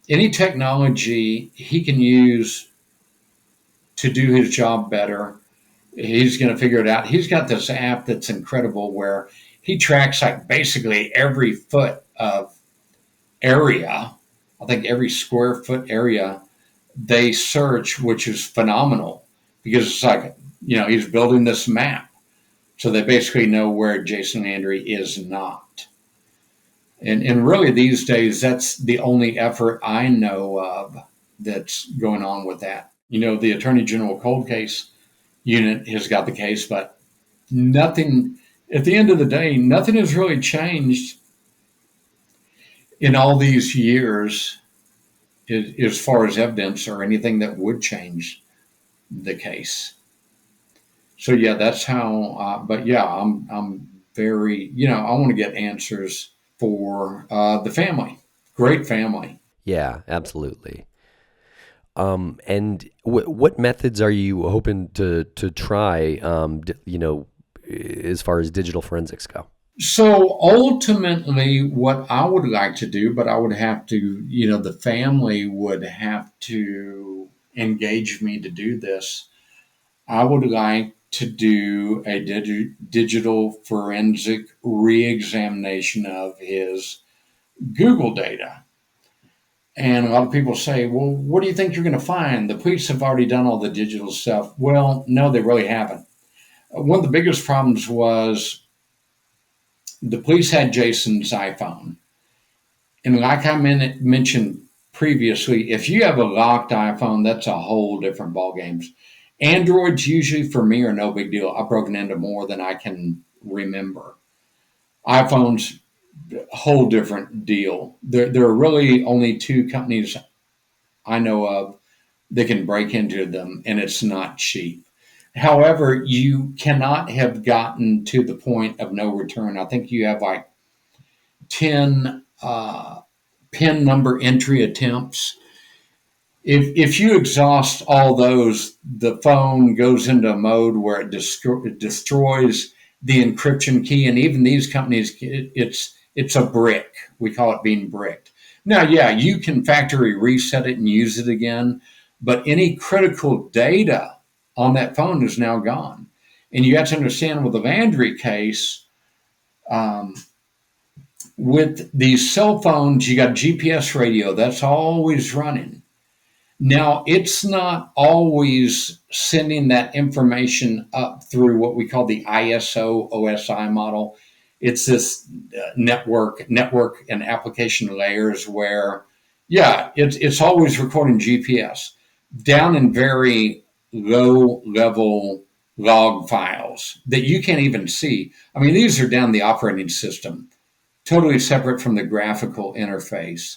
S4: any technology he can use to do his job better, he's going to figure it out. He's got this app that's incredible, where he tracks like basically every foot of area. I think every square foot area they search, which is phenomenal, because it's like, he's building this map. So they basically know where Jason Landry is not. And really, these days, that's the only effort I know of that's going on with that. The Attorney General Cold Case Unit has got the case, but nothing, at the end of the day, nothing has really changed in all these years as far as evidence or anything that would change the case. So yeah, that's how. But yeah, I'm very. I want to get answers for the family. Great family.
S3: Yeah, absolutely. And what methods are you hoping to try? As far as digital forensics go.
S4: So ultimately, what I would like to do, but I would have to, the family would have to engage me to do this. I would like to do a digital forensic re-examination of his Google data. And a lot of people say, well, what do you think you're going to find? The police have already done all the digital stuff. Well, no, they really haven't. One of the biggest problems was the police had Jason's iPhone. And like I mentioned previously, if you have a locked iPhone, that's a whole different ballgame. Androids usually for me are no big deal. I've broken into more than I can remember. iPhones, whole different deal. There are really only 2 companies I know of that can break into them, and it's not cheap. However, you cannot have gotten to the point of no return. I think you have like 10 PIN number entry attempts. If you exhaust all those, the phone goes into a mode where it destroys the encryption key. And even these companies, it's It's a brick. We call it being bricked. Now, yeah, you can factory reset it and use it again, but any critical data on that phone is now gone. And you have to understand with the Landry case, um, with these cell phones, you got GPS radio, that's always running. Now, it's not always sending that information up through what we call the ISO OSI model. It's this network and application layers where, yeah, it's always recording GPS down in very low level log files that you can't even see. I mean, these are down the operating system, totally separate from the graphical interface,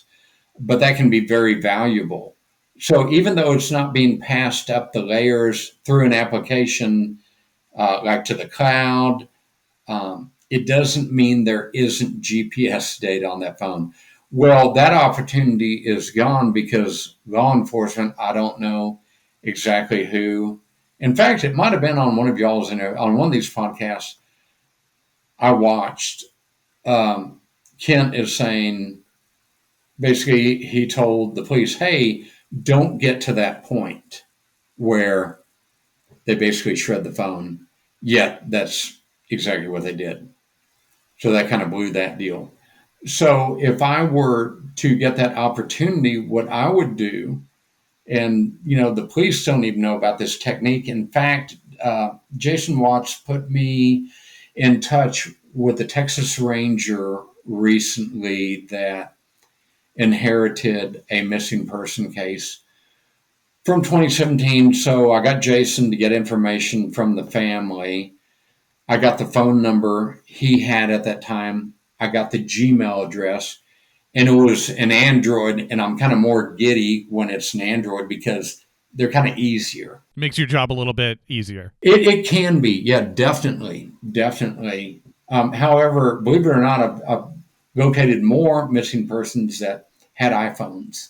S4: but that can be very valuable. So even though it's not being passed up the layers through an application like to the cloud, it doesn't mean there isn't GPS data on that phone. Well, that opportunity is gone because law enforcement, I don't know exactly who. In fact, it might have been on one of y'all's on one of these podcasts I watched. Kent is saying, basically, he told the police, hey, don't get to that point where they basically shred the phone. Yet that's exactly what they did. So that kind of blew that deal. So if I were to get that opportunity, what I would do, and the police don't even know about this technique. In fact, Jason Watts put me in touch with a Texas Ranger recently that inherited a missing person case from 2017. So I got Jason to get information from the family. I got the phone number he had at that time. I got the Gmail address, and it was an Android. And I'm kind of more giddy when it's an Android because they're kind of easier.
S2: Makes your job a little bit easier.
S4: It can be. Yeah, definitely. However, believe it or not, I've located more missing persons that had iPhones.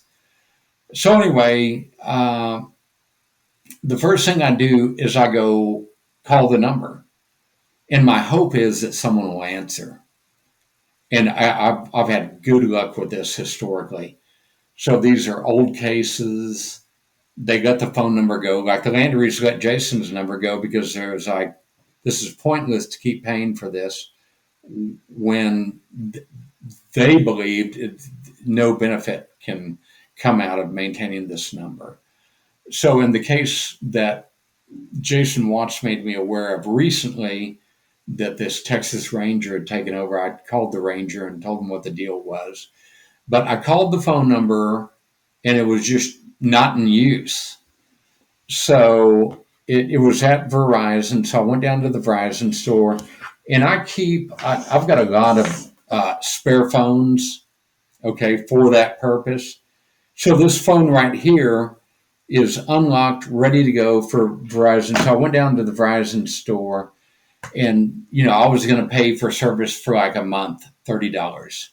S4: So anyway, the first thing I do is I go call the number. And my hope is that someone will answer. And I've had good luck with this historically. So these are old cases. They let the phone number go. Like the Landrys let Jason's number go because there's like, this is pointless to keep paying for this when they believed no benefit can come out of maintaining this number. So in the case that Jason Watts made me aware of recently, that this Texas Ranger had taken over, I called the Ranger and told him what the deal was. But I called the phone number and it was just not in use. So it was at Verizon. So I went down to the Verizon store, and I've got a lot of spare phones, okay, for that purpose. So this phone right here is unlocked, ready to go for Verizon. So I went down to the Verizon store, and I was going to pay for service for like a month, $30,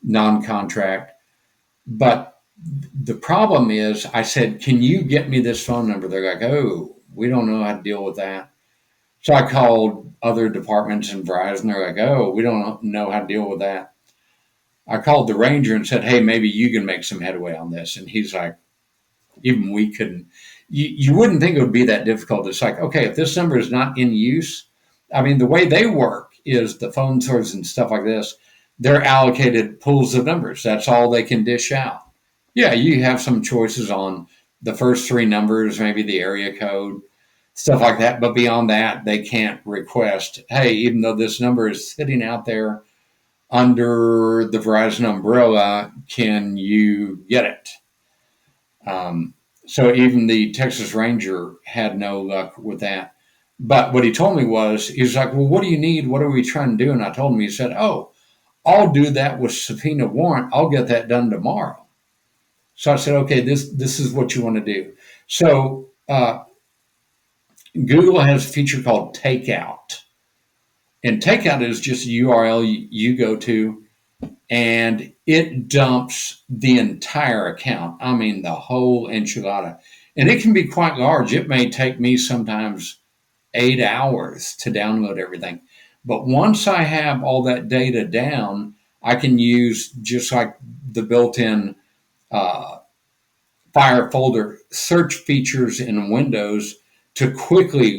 S4: non-contract. But the problem is, I said, can you get me this phone number? They're like, oh, we don't know how to deal with that. So I called other departments in Verizon. They're like, oh, we don't know how to deal with that. I called the Ranger and said, hey, maybe you can make some headway on this. And he's like, even we couldn't. You wouldn't think it would be that difficult. It's like, okay, if this number is not in use, I mean, the way they work is the phone stores and stuff like this, they're allocated pools of numbers. That's all they can dish out. Yeah, you have some choices on the first three numbers, maybe the area code, stuff like that. But beyond that, they can't request, hey, even though this number is sitting out there under the Verizon umbrella, can you get it? So even the Texas Ranger had no luck with that. But what he told me was, he's like, well, what do you need? What are we trying to do? And I told him, he said, oh, I'll do that with subpoena warrant. I'll get that done tomorrow. So I said, okay, this is what you want to do. So Google has a feature called Takeout. And Takeout is just a URL you go to, and it dumps the entire account. I mean, the whole enchilada. And it can be quite large. It may take me sometimes 8 hours to download everything. But once I have all that data down, I can use just like the built-in uh, file folder search features in Windows to quickly,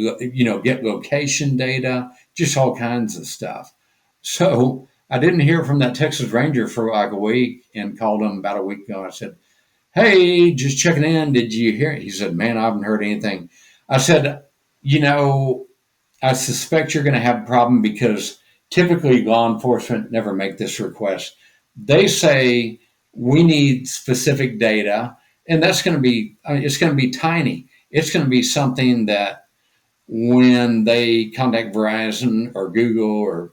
S4: get location data, just all kinds of stuff. So I didn't hear from that Texas Ranger for like a week, and called him about a week ago. I said, "Hey, just checking in. Did you hear it?" He said, "Man, I haven't heard anything." I said, "You know, I suspect you're going to have a problem because typically law enforcement never make this request. They say we need specific data, and that's going to be, it's going to be tiny. It's going to be something that when they contact Verizon or Google or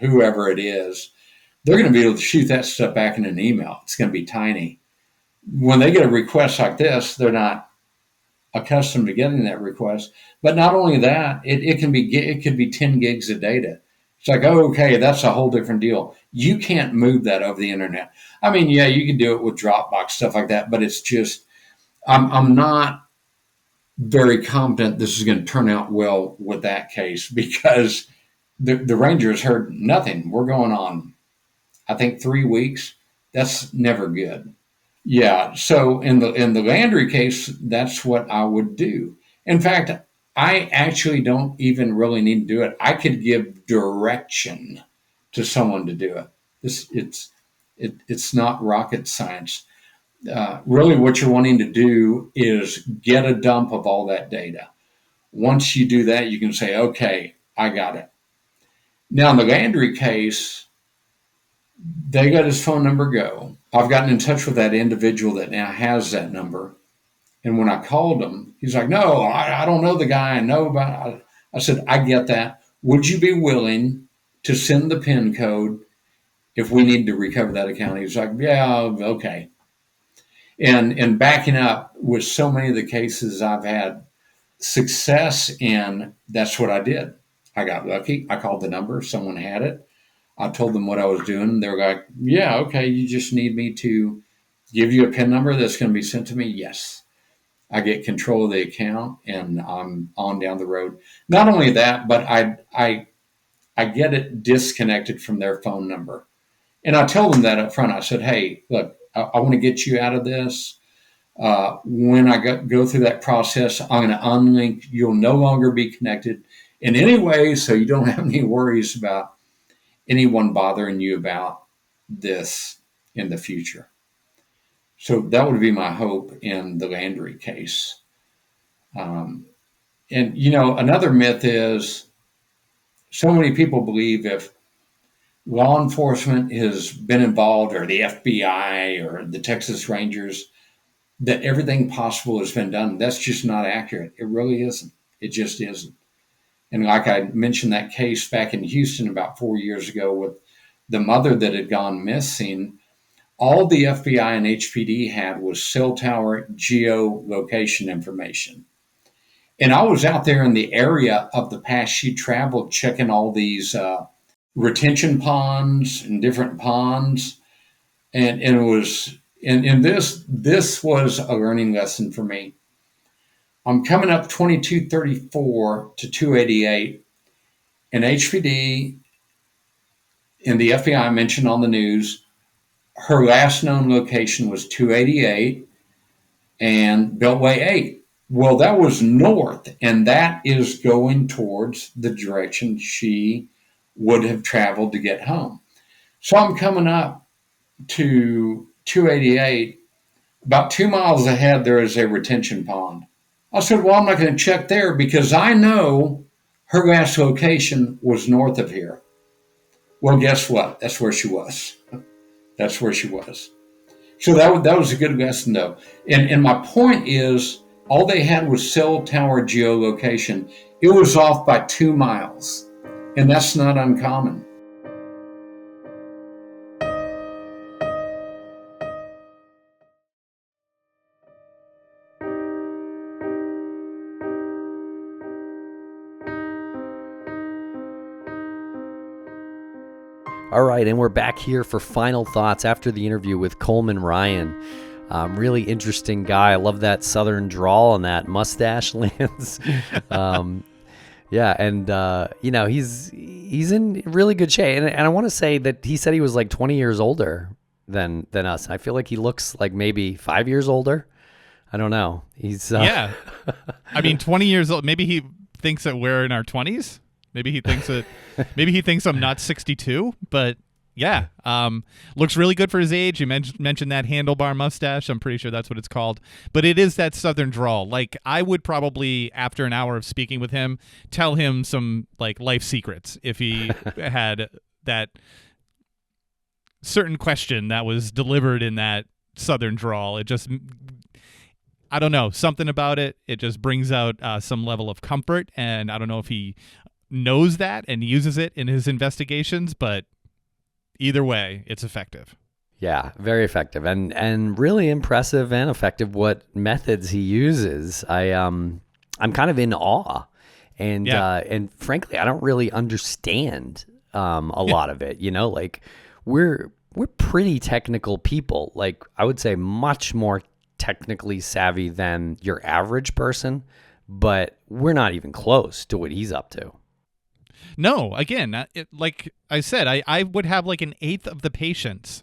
S4: whoever it is, they're going to be able to shoot that stuff back in an email. It's going to be tiny. When they get a request like this, they're not accustomed to getting that request. But not only that, it could be 10 gigs of data. It's like, oh, okay, that's a whole different deal. You can't move that over the internet. I mean, yeah, you can do it with Dropbox, stuff like that, but it's just, I'm not very confident this is going to turn out well with that case, because the Rangers heard nothing. We're going on, I think, 3 weeks. That's never good. Yeah. So in the Landry case, that's what I would do. In fact, I actually don't even really need to do it. I could give direction to someone to do it. It's not rocket science. Really, what you're wanting to do is get a dump of all that data. Once you do that, you can say, "Okay, I got it." Now, in the Landry case, they got his phone number go. I've gotten in touch with that individual that now has that number. And when I called him, he's like, "No, I don't know the guy. I know about it." I said, "I get that. Would you be willing to send the PIN code if we need to recover that account?" He's like, "Yeah, okay." And backing up with so many of the cases I've had success in, that's what I did. I got lucky. I called the number. Someone had it. I told them what I was doing. They were like, "Yeah, okay, you just need me to give you a PIN number that's going to be sent to me?" Yes. I get control of the account, and I'm on down the road. Not only that, but I get it disconnected from their phone number. And I tell them that up front. I said, "Hey, look, I want to get you out of this. When I go through that process, I'm going to unlink. You'll no longer be connected in any way, so you don't have any worries about anyone bothering you about this in the future." So that would be my hope in the Landry case. Um, and, another myth is so many people believe if law enforcement has been involved, or the FBI or the Texas Rangers, that everything possible has been done. That's just not accurate. It really isn't. It just isn't. And like I mentioned that case back in Houston about 4 years ago with the mother that had gone missing, all the FBI and HPD had was cell tower geolocation information. And I was out there in the area of the path she traveled, checking all these retention ponds and different ponds. And it was, and this was a learning lesson for me. I'm coming up 2234 to 288, and HPD and the FBI mentioned on the news her last known location was 288 and Beltway 8. Well, that was north, and that is going towards the direction she would have traveled to get home. So I'm coming up to 288. About 2 miles ahead, there is a retention pond. I said, "Well, I'm not going to check there because I know her last location was north of here." Well, guess what? That's where she was. That's where she was. So that was a good lesson, though. And my point is, all they had was cell tower geolocation. It was off by 2 miles, and that's not uncommon.
S1: All right, and we're back here for final thoughts after the interview with Colman Ryan. Really interesting guy. I love that southern drawl and that mustache, Lance. Yeah, and he's in really good shape, and I want to say that he said he was like 20 years older than us. I feel like he looks like maybe 5 years older. I don't know. He's
S2: yeah. I mean, 20 years old. Maybe he thinks that we're in our 20s. Maybe he thinks I'm not 62. But yeah, looks really good for his age. You mentioned that handlebar mustache. I'm pretty sure that's what it's called. But it is that Southern drawl. Like, I would probably, after an hour of speaking with him, tell him some like life secrets if he had that certain question that was delivered in that Southern drawl. It just, I don't know, something about it. It just brings out some level of comfort. And I don't know if he knows that and uses it in his investigations, but either way, it's effective.
S1: Yeah, very effective and really impressive and effective what methods he uses. I'm kind of in awe, and and frankly, I don't really understand a lot of it. Like we're pretty technical people. Like I would say, much more technically savvy than your average person, but we're not even close to what he's up to.
S2: No, again, like I said, I would have like an eighth of the patience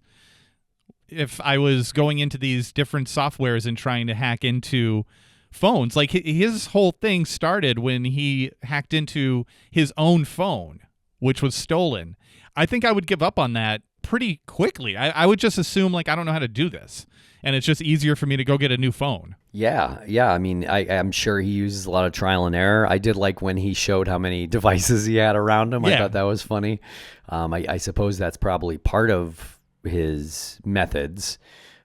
S2: if I was going into these different softwares and trying to hack into phones. Like his whole thing started when he hacked into his own phone, which was stolen. I think I would give up on that pretty quickly. I would just assume, like, I don't know how to do this, and it's just easier for me to go get a new phone.
S1: Yeah. I mean, I'm sure he uses a lot of trial and error. I did like when he showed how many devices he had around him. I thought that was funny. I suppose that's probably part of his methods,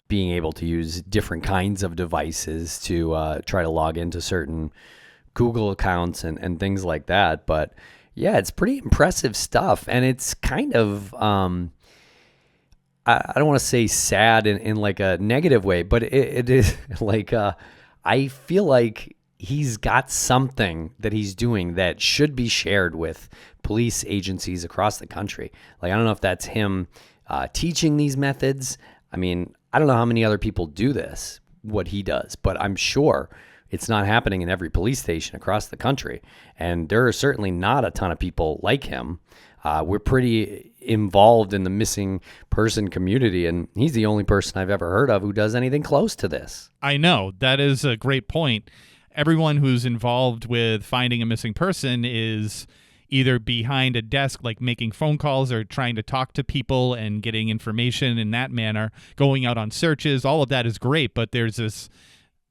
S1: being able to use different kinds of devices to try to log into certain Google accounts and things like that. But yeah, it's pretty impressive stuff. And it's kind of, I don't want to say sad in like a negative way, but it is like, I feel like he's got something that he's doing that should be shared with police agencies across the country. Like, I don't know if that's him teaching these methods. I mean, I don't know how many other people do this, what he does, but I'm sure it's not happening in every police station across the country. And there are certainly not a ton of people like him. We're pretty involved in the missing person community, and he's the only person I've ever heard of who does anything close to this.
S2: I know. That is a great point. Everyone who's involved with finding a missing person is either behind a desk, like making phone calls or trying to talk to people and getting information in that manner, going out on searches. All of that is great, but there's this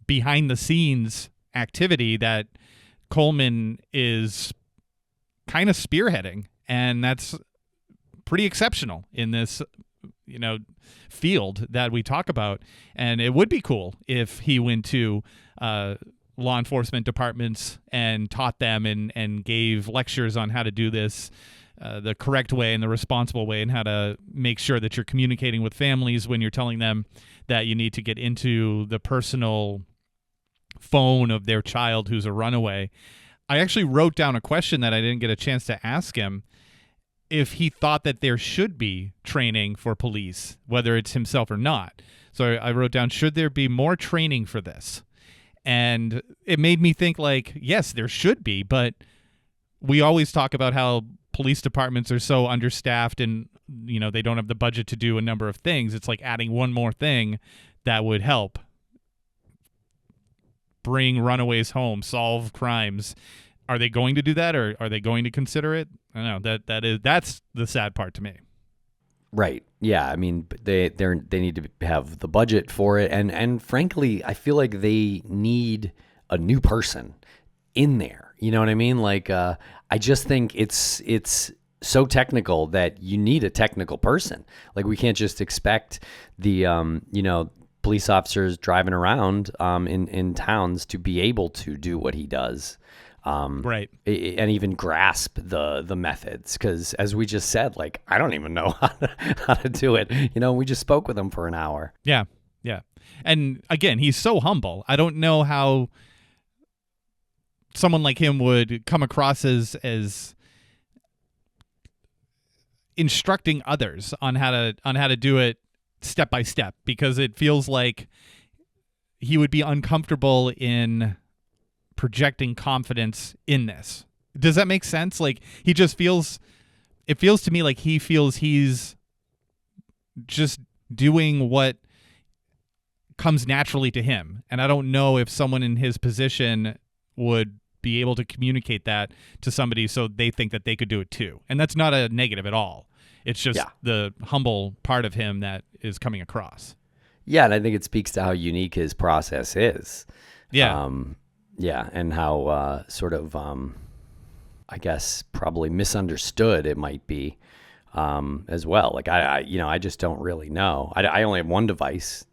S2: behind-the-scenes activity that Colman is kind of spearheading, and that's pretty exceptional in this, field that we talk about. And it would be cool if he went to law enforcement departments and taught them and gave lectures on how to do this the correct way and the responsible way, and how to make sure that you're communicating with families when you're telling them that you need to get into the personal phone of their child who's a runaway. I actually wrote down a question that I didn't get a chance to ask him, if he thought that there should be training for police, whether it's himself or not. So I wrote down, should there be more training for this? And it made me think, like, yes, there should be, but we always talk about how police departments are so understaffed and, they don't have the budget to do a number of things. It's like adding one more thing that would help bring runaways home, solve crimes. Are they going to do that, or are they going to consider it? I don't know. That's the sad part to me.
S1: Right. Yeah. I mean, they need to have the budget for it, and frankly, I feel like they need a new person in there. You know what I mean? Like, I just think it's so technical that you need a technical person. Like, we can't just expect the police officers driving around in towns to be able to do what he does.
S2: Right.
S1: And even grasp the methods, because as we just said, like, I don't even know how to do it. We just spoke with him for an hour.
S2: Yeah. And again, he's so humble. I don't know how someone like him would come across as instructing others on how to do it step by step, because it feels like he would be uncomfortable in projecting confidence in this. Does that make sense? Like, he just feels, it feels to me like he feels he's just doing what comes naturally to him. And I don't know if someone in his position would be able to communicate that to somebody so they think that they could do it too. And that's not a negative at all. It's just the humble part of him that is coming across.
S1: Yeah, and I think it speaks to how unique his process is.
S2: Yeah.
S1: And how sort of, I guess, probably misunderstood it might be as well. Like, I just don't really know. I only have one device.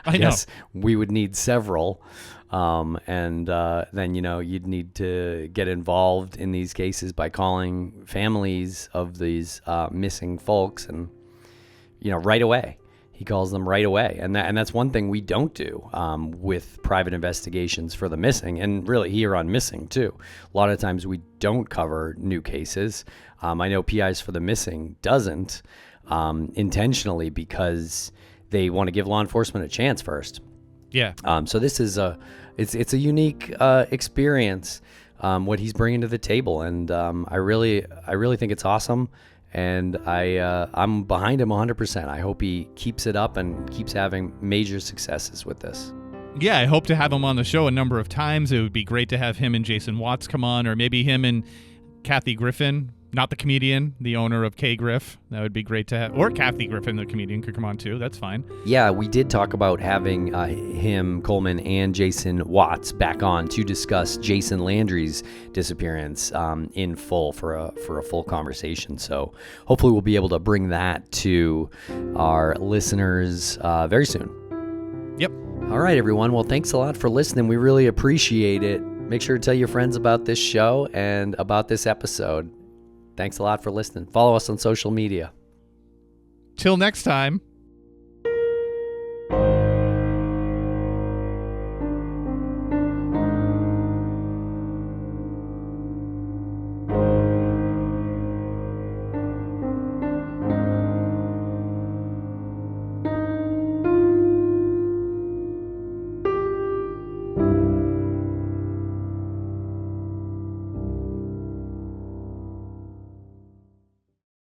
S1: I guess we would need several. And then, you'd need to get involved in these cases by calling families of these missing folks and, right away. He calls them right away. And that's one thing we don't do with private investigations for the missing, and really here on missing too. A lot of times we don't cover new cases. I know PIs for the missing doesn't intentionally because they want to give law enforcement a chance first.
S2: Yeah.
S1: So this is it's a unique experience, what he's bringing to the table, and I really think it's awesome, and I'm behind him 100%. I hope he keeps it up and keeps having major successes with this.
S2: Yeah, I hope to have him on the show a number of times. It would be great to have him and Jason Watts come on, or maybe him and Kathy Griffin. Not the comedian, the owner of K Griff. That would be great to have. Or Kathy Griffin, the comedian, could come on too. That's fine.
S1: Yeah, we did talk about having him, Colman, and Jason Watts back on to discuss Jason Landry's disappearance in full for a full conversation. So hopefully we'll be able to bring that to our listeners very soon.
S2: Yep.
S1: All right, everyone. Well, thanks a lot for listening. We really appreciate it. Make sure to tell your friends about this show and about this episode. Thanks a lot for listening. Follow us on social media.
S2: Till next time.